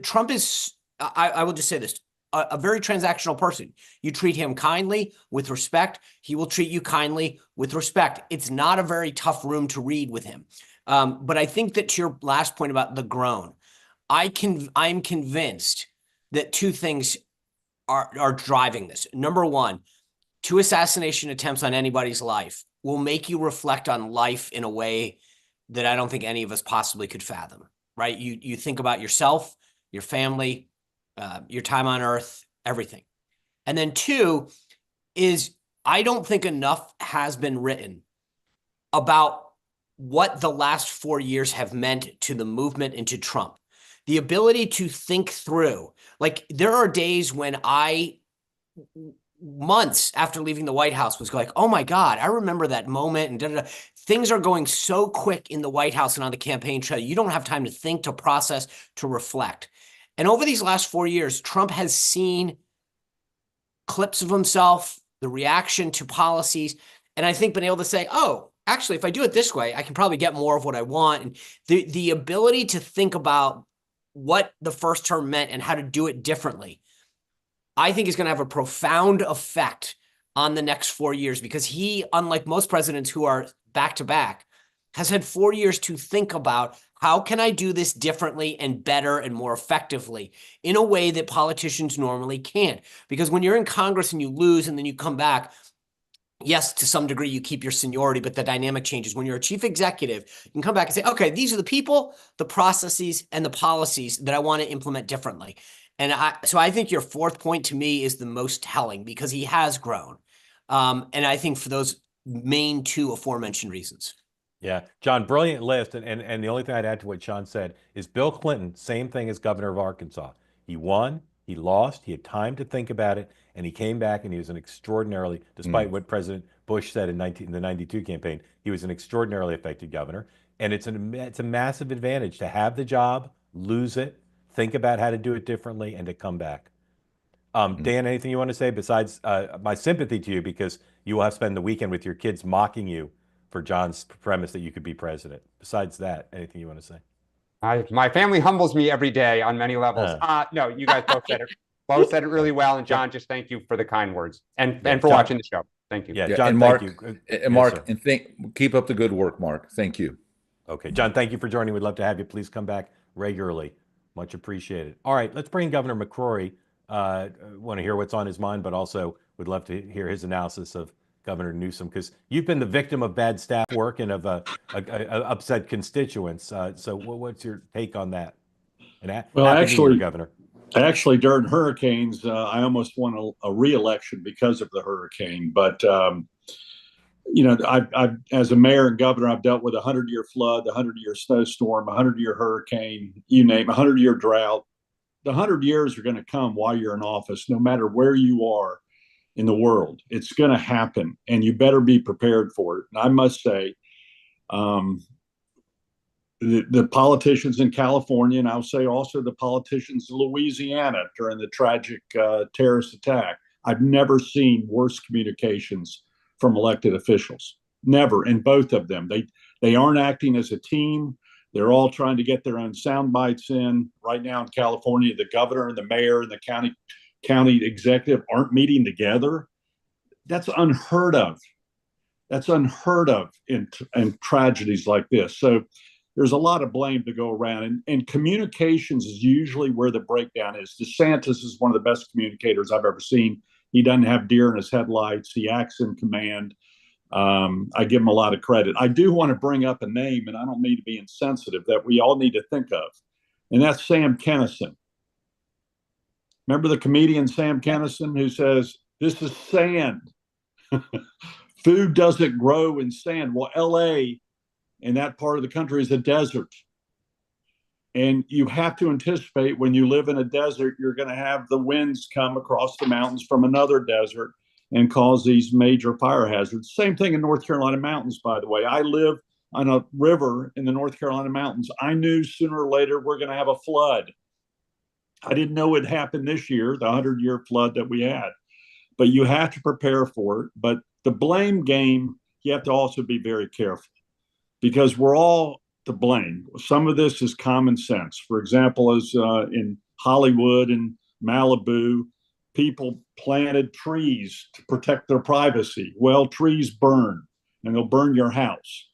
Trump is, I will just say this, a very transactional person. You treat him kindly with respect. He will treat you kindly with respect. It's not a very tough room to read with him. But I think that to your last point about the groan, I'm convinced that two things are driving this. Number one, 2 assassination attempts on anybody's life will make you reflect on life in a way that I don't think any of us possibly could fathom, right? You think about yourself, your family, your time on earth, everything. And then 2 is I don't think enough has been written about what the last 4 years have meant to the movement and to Trump. The ability to think through, like there are days when months after leaving the White House was like, oh my God, I remember that moment and da-da-da. Things are going so quick in the White House and on the campaign trail. You don't have time to think, to process, to reflect. And over these last 4 years, Trump has seen clips of himself, the reaction to policies, and I think been able to say, oh, actually, if I do it this way, I can probably get more of what I want. And the ability to think about what the first term meant and how to do it differently, I think is going to have a profound effect on the next 4 years because he, unlike most presidents who are back to back, has had 4 years to think about how can I do this differently and better and more effectively in a way that politicians normally can't. Because when you're in Congress and you lose and then you come back, yes, to some degree, you keep your seniority, but the dynamic changes. When you're a chief executive, you can come back and say, okay, these are the people, the processes, and the policies that I want to implement differently. And so I think your fourth point to me is the most telling because he has grown. And I think for those main 2 aforementioned reasons. Yeah, John, brilliant list. And the only thing I'd add to what Sean said is Bill Clinton, same thing as governor of Arkansas. He won, he lost, he had time to think about it, and he came back and he was an extraordinarily, despite what President Bush said in the 92 campaign, he was an extraordinarily effective governor. And it's a massive advantage to have the job, lose it, think about how to do it differently, and to come back. Dan, anything you want to say besides my sympathy to you because you will have to spend the weekend with your kids mocking you for John's premise that you could be president. Besides that, anything you want to say? My family humbles me every day on many levels. No, you guys both said it. Both said it really well. And John, just thank you for the kind words and for John, watching the show. Thank you. Yeah, Yeah, John, and Mark, thank you. and Mark, and keep up the good work, Mark. Thank you. Okay, John, thank you for joining. We'd love to have you. Please come back regularly. Much appreciated. All right, let's bring in Governor McCrory. Want to hear what's on his mind, but also would love to hear his analysis of Governor Newsom, because you've been the victim of bad staff work and of upset constituents. So what's your take on that? And well, actually, Governor. During hurricanes, I almost won a re-election because of the hurricane. But I've as a mayor and governor, I've dealt with a 100-year flood, the 100-year snowstorm, a 100-year hurricane, you name, a 100-year drought. The 100 years are going to come while you're in office, no matter where you are in the world. It's going to happen, and you better be prepared for it. And I must say, the politicians in California, and I'll say also the politicians in Louisiana during the tragic terrorist attack, I've never seen worse communications from elected officials. Never, in both of them. They aren't acting as a team. They're all trying to get their own sound bites in. Right now in California, the governor and the mayor and the county executive aren't meeting together. That's unheard of. That's unheard of in tragedies like this. So there's a lot of blame to go around. And communications is usually where the breakdown is. DeSantis is one of the best communicators I've ever seen. He doesn't have deer in his headlights. He acts in command. I give him a lot of credit. I do want to bring up a name, and I don't mean to be insensitive, that we all need to think of, and that's Sam Kinison. Remember the comedian Sam Kinison who says, "This is sand. Food doesn't grow in sand." Well, LA and that part of the country is a desert. And you have to anticipate when you live in a desert, you're going to have the winds come across the mountains from another desert and cause these major fire hazards. Same thing in North Carolina mountains, by the way. I live on a river in the North Carolina mountains. I knew sooner or later we're going to have a flood. I didn't know it happened this year, the 100-year flood that we had. But you have to prepare for it. But the blame game, you have to also be very careful because we're all to blame. Some of this is common sense. For example, as in Hollywood and Malibu, people planted trees to protect their privacy. Well, trees burn, and they'll burn your house.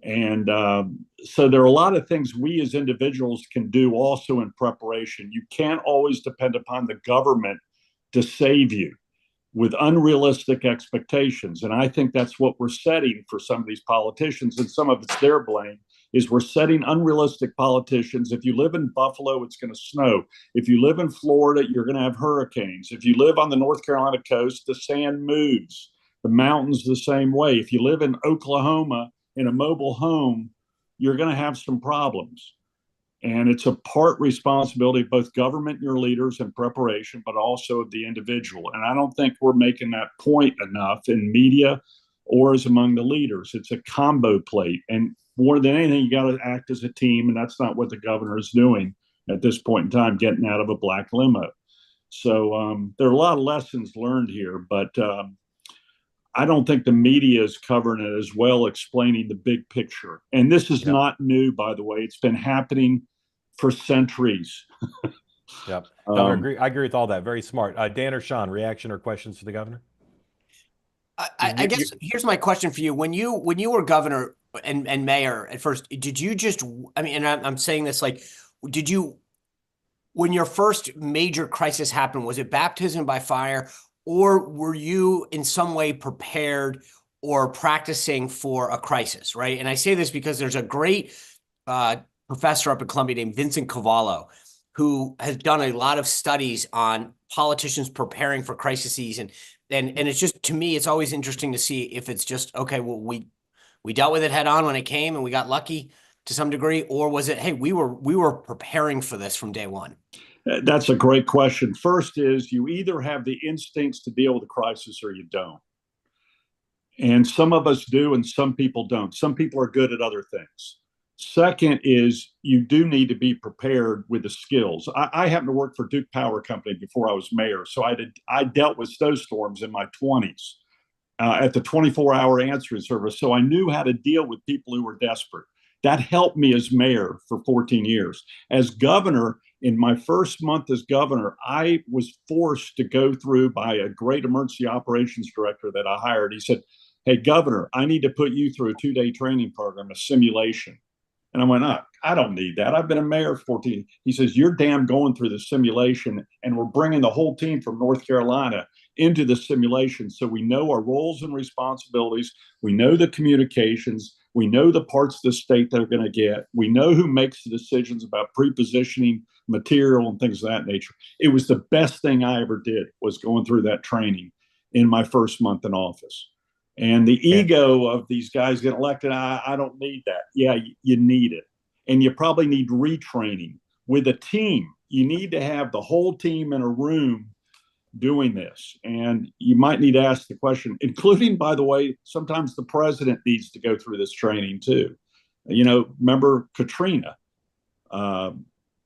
And so there are a lot of things we as individuals can do also in preparation. You can't always depend upon the government to save you with unrealistic expectations. And I think that's what we're setting for some of these politicians, and some of it's their blame, is we're setting unrealistic politicians. If you live in Buffalo, it's going to snow. If you live in Florida, you're going to have hurricanes. If you live on the North Carolina coast, the sand moves. The mountains the same way. If you live in Oklahoma in a mobile home, you're going to have some problems. And it's a part responsibility of both government and your leaders in preparation, but also of the individual. And I don't think we're making that point enough in media or as among the leaders. It's a combo plate. And more than anything, you got to act as a team. And that's not what the governor is doing at this point in time, getting out of a black limo. So there are a lot of lessons learned here, but I don't think the media is covering it as well, explaining the big picture. And this is not new, by the way. It's been happening for centuries. Yep. No, I agree with all that. Very smart. Dan or Sean, reaction or questions for the governor? I guess here's my question for you. When you were governor and mayor at first, did you just, I mean, and I'm saying this like, did you, when your first major crisis happened, was it baptism by fire, or were you in some way prepared or practicing for a crisis, right? And I say this because there's a great professor up at Columbia named Vincent Cavallo, who has done a lot of studies on politicians preparing for crises. And it's just, to me, it's always interesting to see if it's just, okay, well, we dealt with it head on when it came and we got lucky to some degree, or was it, hey, we were preparing for this from day one? That's a great question. First is, you either have the instincts to deal with a crisis or you don't. And some of us do, and some people don't. Some people are good at other things. Second is, you do need to be prepared with the skills. I happened to work for Duke Power Company before I was mayor, so I dealt with snowstorms in my 20s at the 24-hour answering service, so I knew how to deal with people who were desperate. That helped me as mayor for 14 years. As governor, in my first month as governor, I was forced to go through by a great emergency operations director that I hired. He said, "Hey, Governor, I need to put you through a 2-day training program, a simulation." And I went, I don't need that. I've been a mayor for 14. He says, "You're damn going through the simulation, and we're bringing the whole team from North Carolina into the simulation so we know our roles and responsibilities. We know the communications. We know the parts of the state that are going to get. We know who makes the decisions about pre-positioning material and things of that nature." It was the best thing I ever did, was going through that training in my first month in office. And the ego of these guys getting elected, I don't need that. Yeah, you need it. And you probably need retraining with a team. You need to have the whole team in a room doing this. And you might need to ask the question, including, by the way, sometimes the president needs to go through this training too. You know, remember Katrina,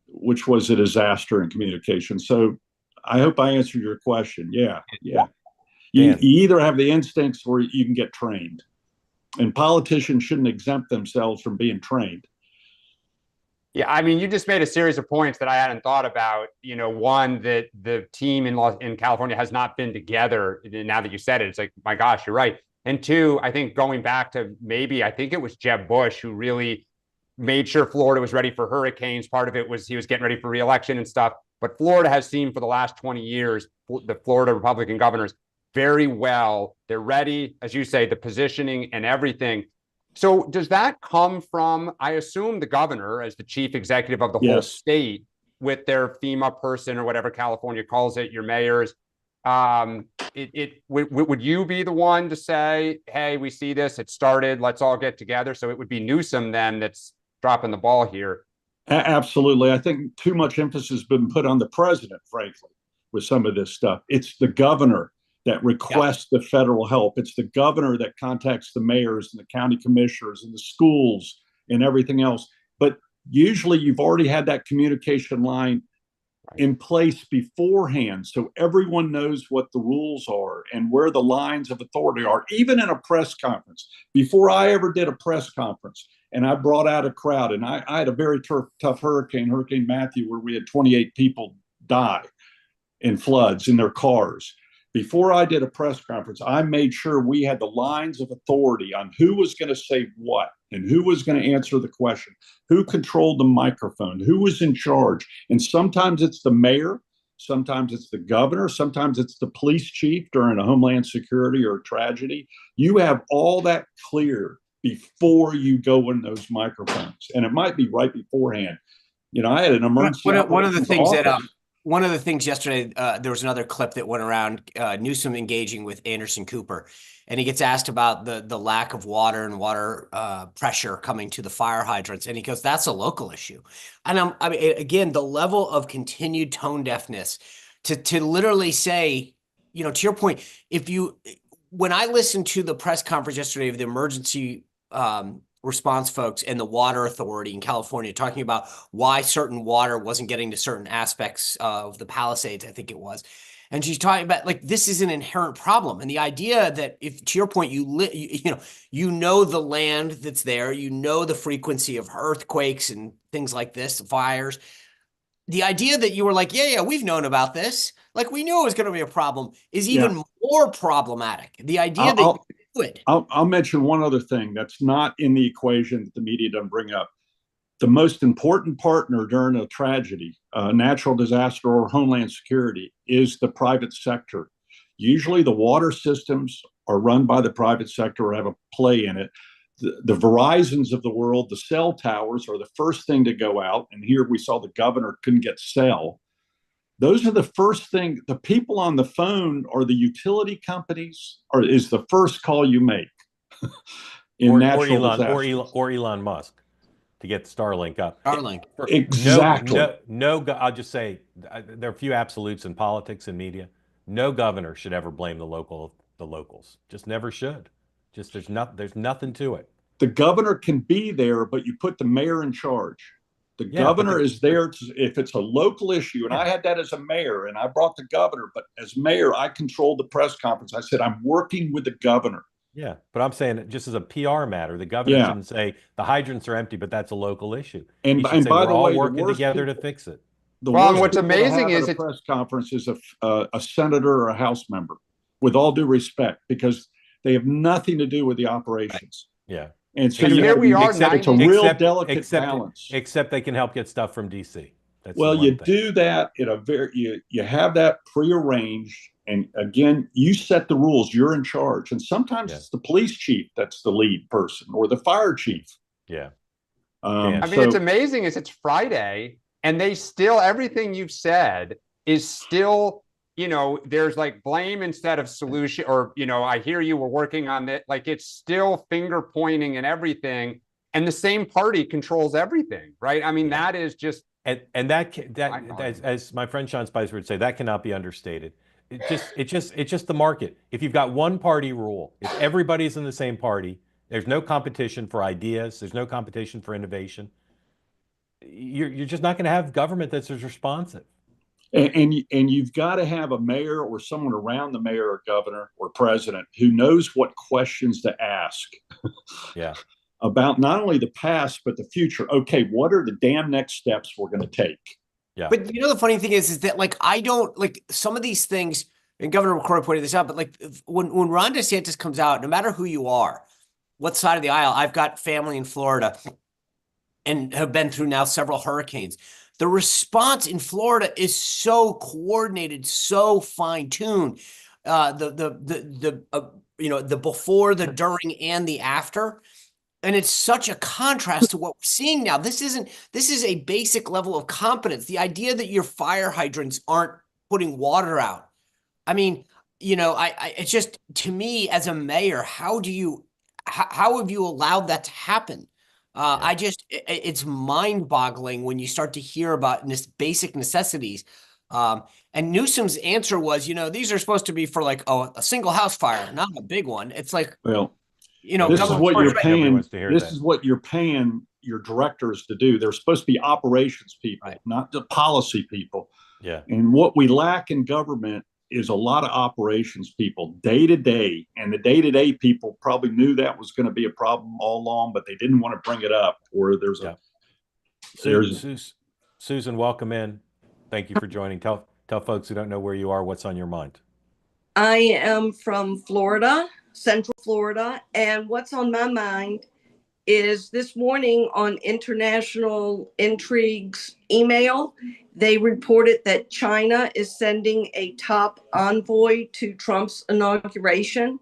which was a disaster in communication. So I hope I answered your question. Yeah. You either have the instincts or you can get trained. And politicians shouldn't exempt themselves from being trained. Yeah, I mean, you just made a series of points that I hadn't thought about. You know, one, that the team in California has not been together. Now that you said it, it's like, my gosh, you're right. And two, I think going back to I think it was Jeb Bush who really made sure Florida was ready for hurricanes. Part of it was he was getting ready for re-election and stuff. But Florida has seen for the last 20 years, the Florida Republican governors very well. They're ready, as you say, the positioning and everything. So does that come from, I assume, the governor as the chief executive of the whole state with their FEMA person or whatever California calls it, your mayors? Would you be the one to say, hey, we see this, it started, let's all get together? So it would be Newsom then that's dropping the ball here. Absolutely. I think too much emphasis has been put on the president, frankly, with some of this stuff. It's the governor that requests the federal help. It's the governor that contacts the mayors and the county commissioners and the schools and everything else. But usually you've already had that communication line in place beforehand, so everyone knows what the rules are and where the lines of authority are, even in a press conference. Before I ever did a press conference, and I brought out a crowd, and I had a very tough hurricane, Hurricane Matthew, where we had 28 people die. in floods in their cars. Before I did a press conference, I made sure we had the lines of authority on who was going to say what and who was going to answer the question, who controlled the microphone, who was in charge. And sometimes it's the mayor, sometimes it's the governor, sometimes it's the police chief during a homeland security or a tragedy. You have all that clear before you go in those microphones. And it might be right beforehand. You know, I had an emergency. One of the things office. that one of the things yesterday, there was another clip that went around, Newsom engaging with Anderson Cooper, and he gets asked about the lack of water and water pressure coming to the fire hydrants, and he goes, "That's a local issue." And I mean, again, the level of continued tone deafness to literally say, you know, to your point, when I listened to the press conference yesterday of the emergency response folks and the water authority in California talking about why certain water wasn't getting to certain aspects of the Palisades, I think it was. And she's talking about like, this is an inherent problem. And the idea that if, to your point, you know the land that's there, you know the frequency of earthquakes and things like this, fires. The idea that you were like, yeah, we've known about this. Like we knew it was going to be a problem is even more problematic. The idea that you would. I'll mention one other thing that's not in the equation that the media doesn't bring up. The most important partner during a tragedy, natural disaster or homeland security is the private sector. Usually the water systems are run by the private sector or have a play in it. The Verizons of the world, the cell towers are the first thing to go out. And here we saw the governor couldn't get cell. Those are the first thing. The people on the phone are the utility companies, or is the first call you make in natural disasters. Or Elon Musk to get Starlink up. Starlink. Exactly. I'll just say there are a few absolutes in politics and media. No governor should ever blame the locals. Just never should. Just there's nothing to it. The governor can be there, but you put the mayor in charge. The governor is there if it's a local issue. And I had that as a mayor and I brought the governor, but as mayor, I controlled the press conference. I said, I'm working with the governor. Yeah, but I'm saying just as a PR matter, the governor shouldn't say the hydrants are empty, but that's a local issue. And by the way, all working together to fix it. What's amazing is a press conference is a senator or a House member, with all due respect, because they have nothing to do with the operations. Right. Yeah. And so here we are. It's a real delicate balance. Except they can help get stuff from DC. Well, you do that in a you have that prearranged, and again, you set the rules. You're in charge, and sometimes it's the police chief that's the lead person, or the fire chief. Yeah. I mean, it's amazing. It's Friday, and they still everything you've said is still. You know, there's like blame instead of solution, or, you know, I hear you were working on it. Like it's still finger pointing and everything. And the same party controls everything, right? I mean, that is just. And that as my friend Sean Spicer would say, that cannot be understated. It's just the market. If you've got one party rule, if everybody's in the same party, there's no competition for ideas. There's no competition for innovation. You're just not going to have government that's as responsive. And you've got to have a mayor or someone around the mayor or governor or president who knows what questions to ask about not only the past, but the future. Okay, what are the damn next steps we're going to take? Yeah. But you know, the funny thing is that like, I don't like some of these things, and Governor McCrory pointed this out, but like when Ron DeSantis comes out, no matter who you are, what side of the aisle, I've got family in Florida and have been through now several hurricanes. The response in Florida is so coordinated, so fine-tuned. The before, the during, and the after, and it's such a contrast to what we're seeing now. This is a basic level of competence. The idea that your fire hydrants aren't putting water out. I mean, you know, it's just, to me as a mayor, how have you allowed that to happen? It's mind-boggling when you start to hear about this basic necessities. And Newsom's answer was, you know, these are supposed to be for like a single house fire, not a big one. It's like, well, you know, this is what you're paying. This is what you're paying your directors to do. They're supposed to be operations people, not the policy people. Yeah. And what we lack in government is a lot of operations people day to day, and the day-to-day people probably knew that was going to be a problem all along, but they didn't want to bring it up. Or there's Susan, welcome in. Thank you for joining. Tell Tell folks who don't know where you are what's on your mind. I am from Florida, Central Florida, and what's on my mind is this morning on International Intrigue's email, they reported that China is sending a top envoy to Trump's inauguration.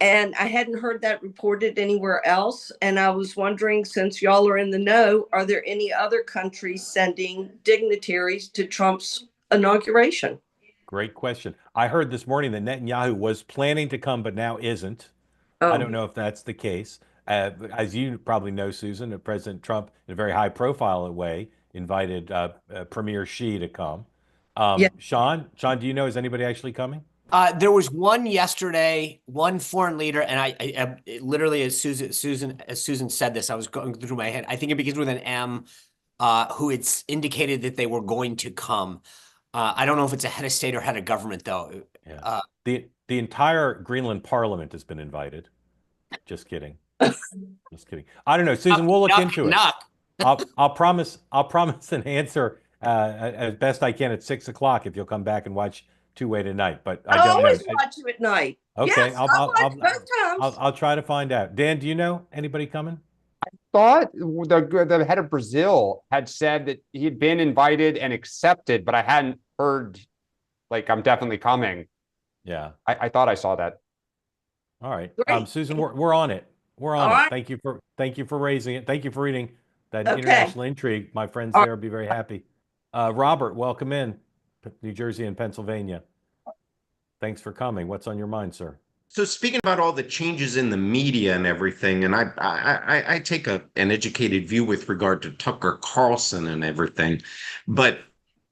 And I hadn't heard that reported anywhere else. And I was wondering, since y'all are in the know, are there any other countries sending dignitaries to Trump's inauguration? Great question. I heard this morning that Netanyahu was planning to come, but now isn't. I don't know if that's the case. As you probably know, Susan, President Trump, in a very high-profile way, invited Premier Xi to come. Yeah. Sean, do you know, is anybody actually coming? There was one yesterday, one foreign leader, and I literally, as Susan said this, I was going through my head. I think it begins with an M, who it's indicated that they were going to come. I don't know if it's a head of state or head of government, though. Yeah. The entire Greenland Parliament has been invited. Just kidding. Just kidding. I don't know, Susan. We'll look into it. I'll promise an answer as best I can at 6 o'clock if you'll come back and watch two-way tonight. But I don't always know. watch you at night. Okay, Yes, I'll watch both times. I'll try to find out. Dan, do you know anybody coming? Thought the head of Brazil had said that he'd been invited and accepted, but I hadn't heard, like, I'm definitely coming. Yeah. I thought I saw that. All right. Great. Susan, we're on it. We're on All it. right. Thank you for raising it. Thank you for reading that Okay. international intrigue. My friends there will be very happy. Robert, welcome in New Jersey and Pennsylvania. Thanks for coming. What's on your mind, sir? So speaking about all the changes in the media and everything, and I take an educated view with regard to Tucker Carlson and everything, but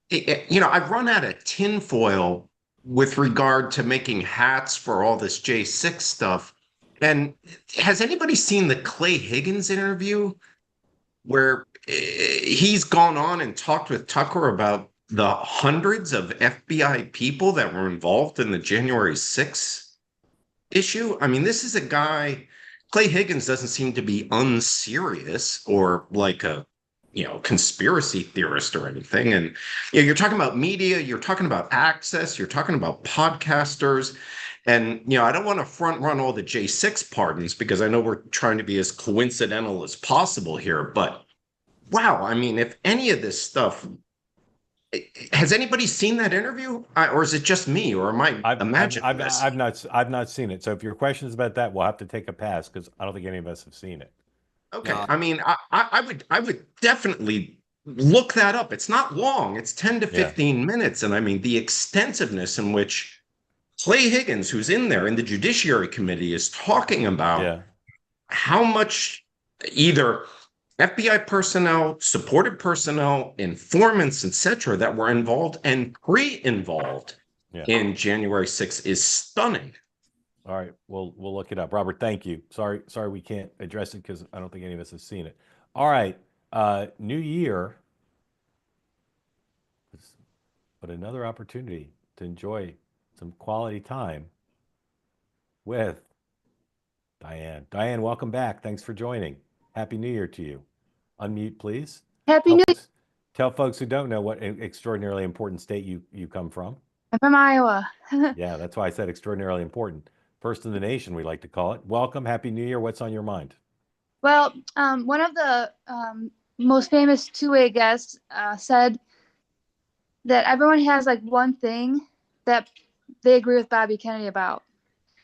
I've run out of tinfoil with regard to making hats for all this J6 stuff. And has anybody seen the Clay Higgins interview where he's gone on and talked with Tucker about the hundreds of FBI people that were involved in the January 6th issue? I mean, this is a guy, Clay Higgins doesn't seem to be unserious or like a conspiracy theorist or anything. And you're talking about media, you're talking about access, you're talking about podcasters. And, I don't want to front run all the J6 pardons because I know we're trying to be as coincidental as possible here. But wow, I mean, if any of this stuff, has anybody seen that interview, or is it just me, or am I imagining this? I've not seen it. So if your question is about that, we'll have to take a pass because I don't think any of us have seen it. Okay, I mean, I would definitely look that up. It's not long; it's 10 to 15 minutes, and I mean the extensiveness in which Clay Higgins, who's in there in the Judiciary Committee, is talking about how much either FBI personnel, supported personnel, informants, etc., that were involved and pre-involved in January 6th is stunning. All right, we'll look it up. Robert, thank you. Sorry we can't address it because I don't think any of us have seen it. All right, new year, but another opportunity to enjoy some quality time with Diane. Diane, welcome back. Thanks for joining. Happy New Year to you. Unmute, please. Happy New Year. Tell folks who don't know what extraordinarily important state you come from. I'm from Iowa. Yeah, that's why I said extraordinarily important. First in the nation, we like to call it. Welcome. Happy New Year. What's on your mind? Well, one of the most famous two-way guests said that everyone has like one thing that they agree with Bobby Kennedy about.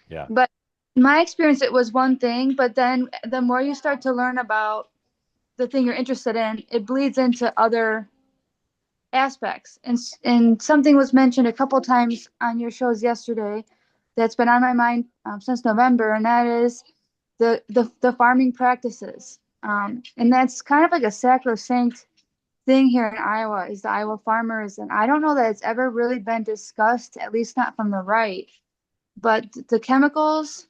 Yeah. But in my experience, it was one thing, but then the more you start to learn about the thing you're interested in, it bleeds into other aspects. And something was mentioned a couple times on your shows yesterday that's been on my mind since November, and that is the farming practices. And that's kind of like a sacrosanct thing here in Iowa, is the Iowa farmers. And I don't know that it's ever really been discussed, at least not from the right. But the chemicals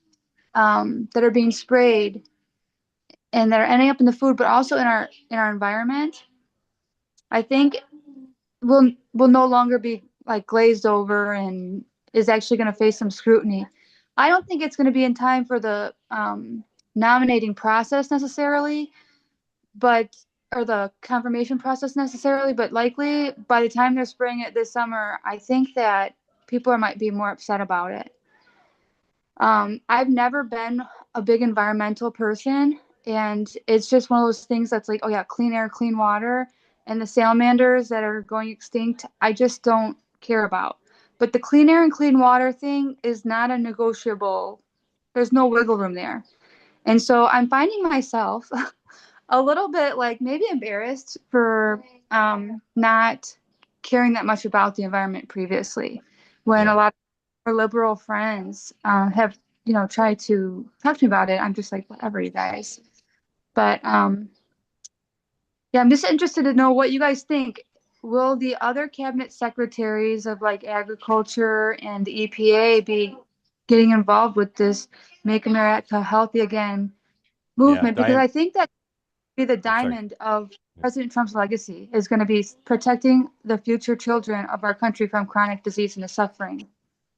that are being sprayed and that are ending up in the food, but also in our environment, I think will no longer be like glazed over and is actually going to face some scrutiny. I don't think it's going to be in time for the nominating process necessarily, but or the confirmation process necessarily, but likely by the time they're spraying it this summer, I think that people might be more upset about it. I've never been a big environmental person, and it's just one of those things that's like, oh yeah, clean air, clean water, and the salamanders that are going extinct, I just don't care about. But the clean air and clean water thing is not a negotiable. There's no wiggle room there. And so I'm finding myself a little bit like maybe embarrassed for not caring that much about the environment previously, when a lot of our liberal friends have, you know, tried to talk to me about it. I'm just like, whatever, you guys. But yeah, I'm just interested to know what you guys think. Will the other cabinet secretaries of like agriculture and the EPA be getting involved with this Make America Healthy Again movement? Because Diane, I think that be the diamond of President Trump's legacy is going to be protecting the future children of our country from chronic disease and the suffering.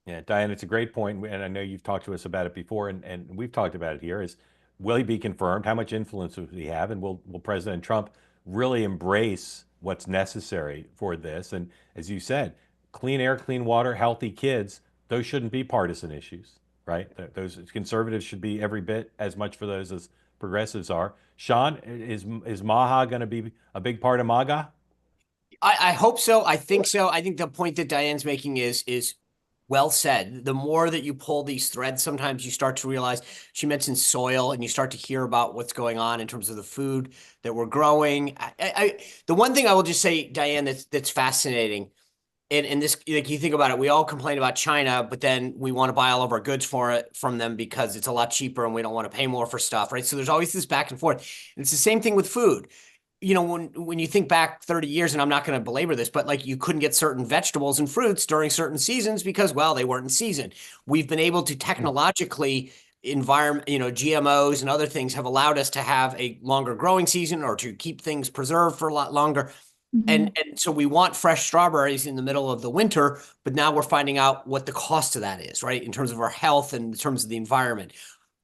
Yeah, Diane, it's a great point, and I know you've talked to us about it before, and we've talked about it here. Is will he be confirmed? How much influence will he have? And will President Trump really embrace what's necessary for this? And as you said, clean air, clean water, healthy kids, those shouldn't be partisan issues, right? Those conservatives should be every bit as much for those as progressives are. Sean, is MAHA going to be a big part of MAGA? I hope so. I think so. I think the point that Diane's making is well said. The more that you pull these threads, sometimes you start to realize, she mentioned soil, and you start to hear about what's going on in terms of the food that we're growing. The one thing I will just say, Diane, that's fascinating, and this, like, you think about it, we all complain about China, but then we want to buy all of our goods from them because it's a lot cheaper and we don't want to pay more for stuff, right? So there's always this back and forth. And it's the same thing with food. You know, when you think back 30 years, and I'm not going to belabor this, but like, you couldn't get certain vegetables and fruits during certain seasons because, well, they weren't in season. We've been able to technologically GMOs and other things have allowed us to have a longer growing season, or to keep things preserved for a lot longer. And so we want fresh strawberries in the middle of the winter, but now we're finding out what the cost of that is, right? In terms of our health and in terms of the environment.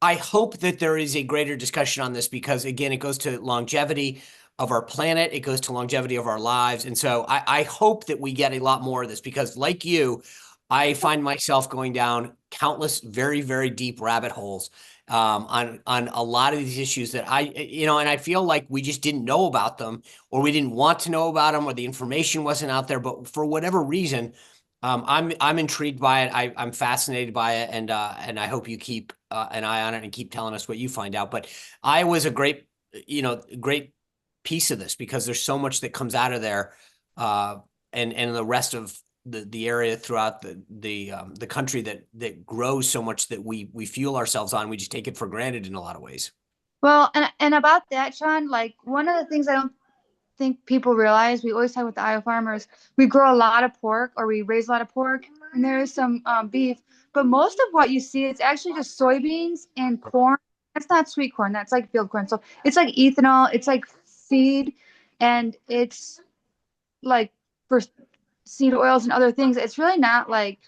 I hope that there is a greater discussion on this, because again, it goes to longevity of our planet. It goes to longevity of our lives. And so I hope that we get a lot more of this, because like you, I find myself going down countless, very, very deep rabbit holes on a lot of these issues that and I feel like we just didn't know about them, or we didn't want to know about them, or the information wasn't out there. But for whatever reason, I'm intrigued by it. I'm fascinated by it, and I hope you keep an eye on it and keep telling us what you find out. But Iowa's a great piece of this, because there's so much that comes out of there, and the rest of the area throughout the country that grows so much that we fuel ourselves on. We just take it for granted in a lot of ways. Well, and about that, Sean, like, one of the things I don't think people realize, we always talk with the Iowa farmers, we grow a lot of pork, or we raise a lot of pork, and there is some beef, but most of what you see, it's actually just soybeans and corn. That's not sweet corn, that's like field corn. So it's like ethanol, it's like feed, and it's like for seed oils and other things. It's really not like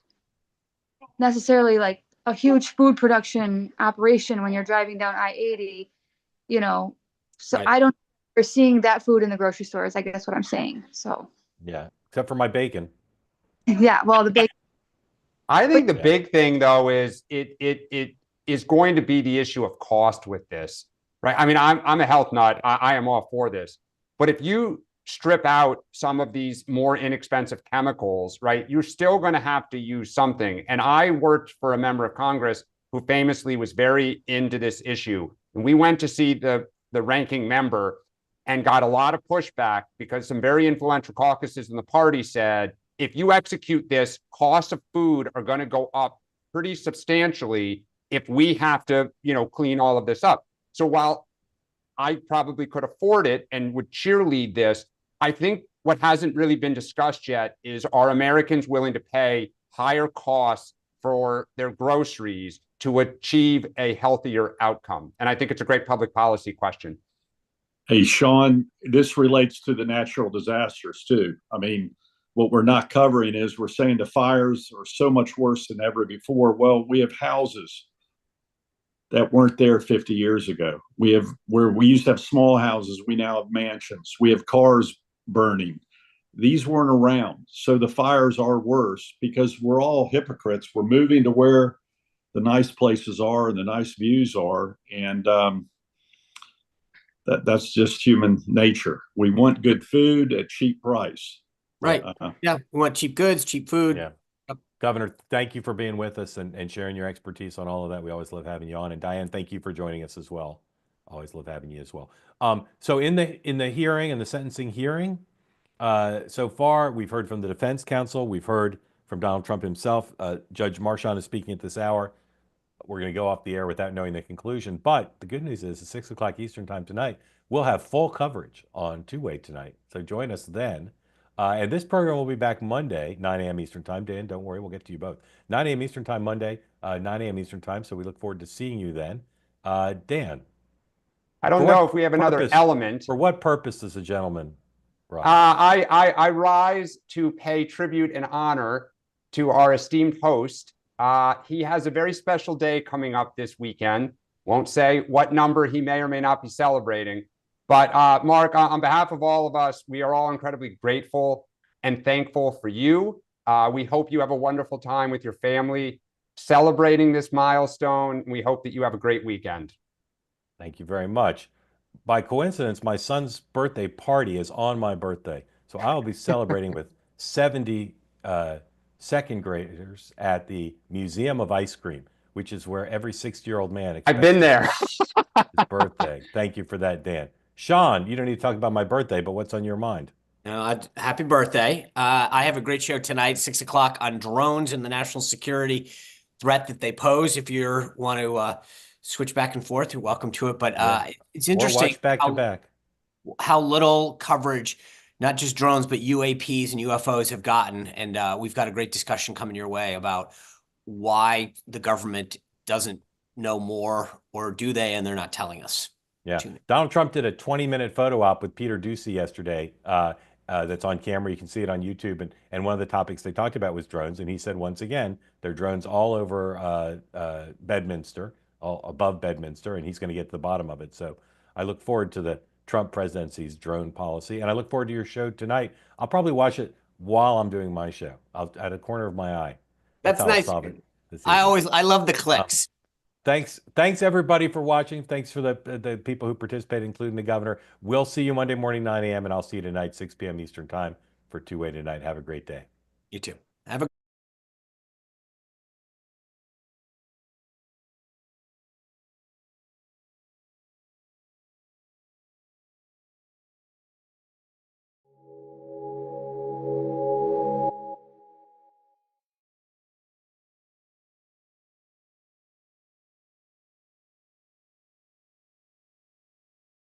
necessarily like a huge food production operation when you're driving down I-80, so right. I don't, we're seeing that food in the grocery stores, I guess what I'm saying. So yeah, except for my bacon. Yeah, well, the bacon. I think the big thing, though, is it is going to be the issue of cost with this, right? I mean, I'm a health nut. I am all for this. But if you strip out some of these more inexpensive chemicals, right, you're still going to have to use something. And I worked for a member of Congress who famously was very into this issue. And we went to see the ranking member and got a lot of pushback, because some very influential caucuses in the party said, if you execute this, costs of food are going to go up pretty substantially if we have to, clean all of this up. So while I probably could afford it and would cheerlead this, I think what hasn't really been discussed yet is, are Americans willing to pay higher costs for their groceries to achieve a healthier outcome? And I think it's a great public policy question. Hey, Sean, this relates to the natural disasters too. I mean, what we're not covering is, we're saying the fires are so much worse than ever before. Well, we have houses that weren't there 50 years ago. We have where we used to have small houses, we now have mansions. We have cars burning. These weren't around. So the fires are worse because we're all hypocrites. We're moving to where the nice places are and the nice views are. And that's just human nature. We want good food at cheap price. Right. Yeah. We want cheap goods, cheap food. Yeah. Governor, thank you for being with us and sharing your expertise on all of that. We always love having you on. And Diane, thank you for joining us as well. Always love having you as well. So in the hearing, in the sentencing hearing, so far we've heard from the defense counsel. We've heard from Donald Trump himself. Judge Marchand is speaking at this hour. We're going to go off the air without knowing the conclusion. But the good news is at 6 o'clock Eastern time tonight, we'll have full coverage on Two-Way tonight. So join us then. And this program will be back Monday, 9 a.m. Eastern time. Dan, don't worry, we'll get to you both. 9 a.m. Eastern time Monday, 9 a.m. Eastern time. So we look forward to seeing you then. Dan. I don't know if we have another element. For what purpose does a gentleman rise? I rise to pay tribute and honor to our esteemed host. He has a very special day coming up this weekend. Won't say what number he may or may not be celebrating. But Mark, on behalf of all of us, we are all incredibly grateful and thankful for you. We hope you have a wonderful time with your family celebrating this milestone. We hope that you have a great weekend. Thank you very much. By coincidence, my son's birthday party is on my birthday. So I'll be celebrating with 70 second graders at the Museum of Ice Cream, which is where every 60-year-old man I've been there. His birthday. Thank you for that, Dan. Sean, you don't need to talk about my birthday, but what's on your mind? Happy birthday. I have a great show tonight, 6 o'clock, on drones and the national security threat that they pose. If you want to switch back and forth, you're welcome to it. But it's interesting. Or watch back to back. How little coverage, not just drones, but UAPs and UFOs have gotten. And we've got a great discussion coming your way about why the government doesn't know more, or do they, and they're not telling us. Yeah. Donald Trump did a 20-minute photo op with Peter Doocy yesterday. That's on camera. You can see it on YouTube. And one of the topics they talked about was drones. And he said, once again, there are drones all over Bedminster, all above Bedminster, and he's going to get to the bottom of it. So I look forward to the Trump presidency's drone policy. And I look forward to your show tonight. I'll probably watch it while I'm doing my show. At a corner of my eye. That's nice. I love the clicks. Thanks everybody for watching. Thanks for the people who participated, including the governor. We'll see you Monday morning, 9 a.m. and I'll see you tonight, 6 p.m. Eastern time for Two-Way tonight. Have a great day. You too.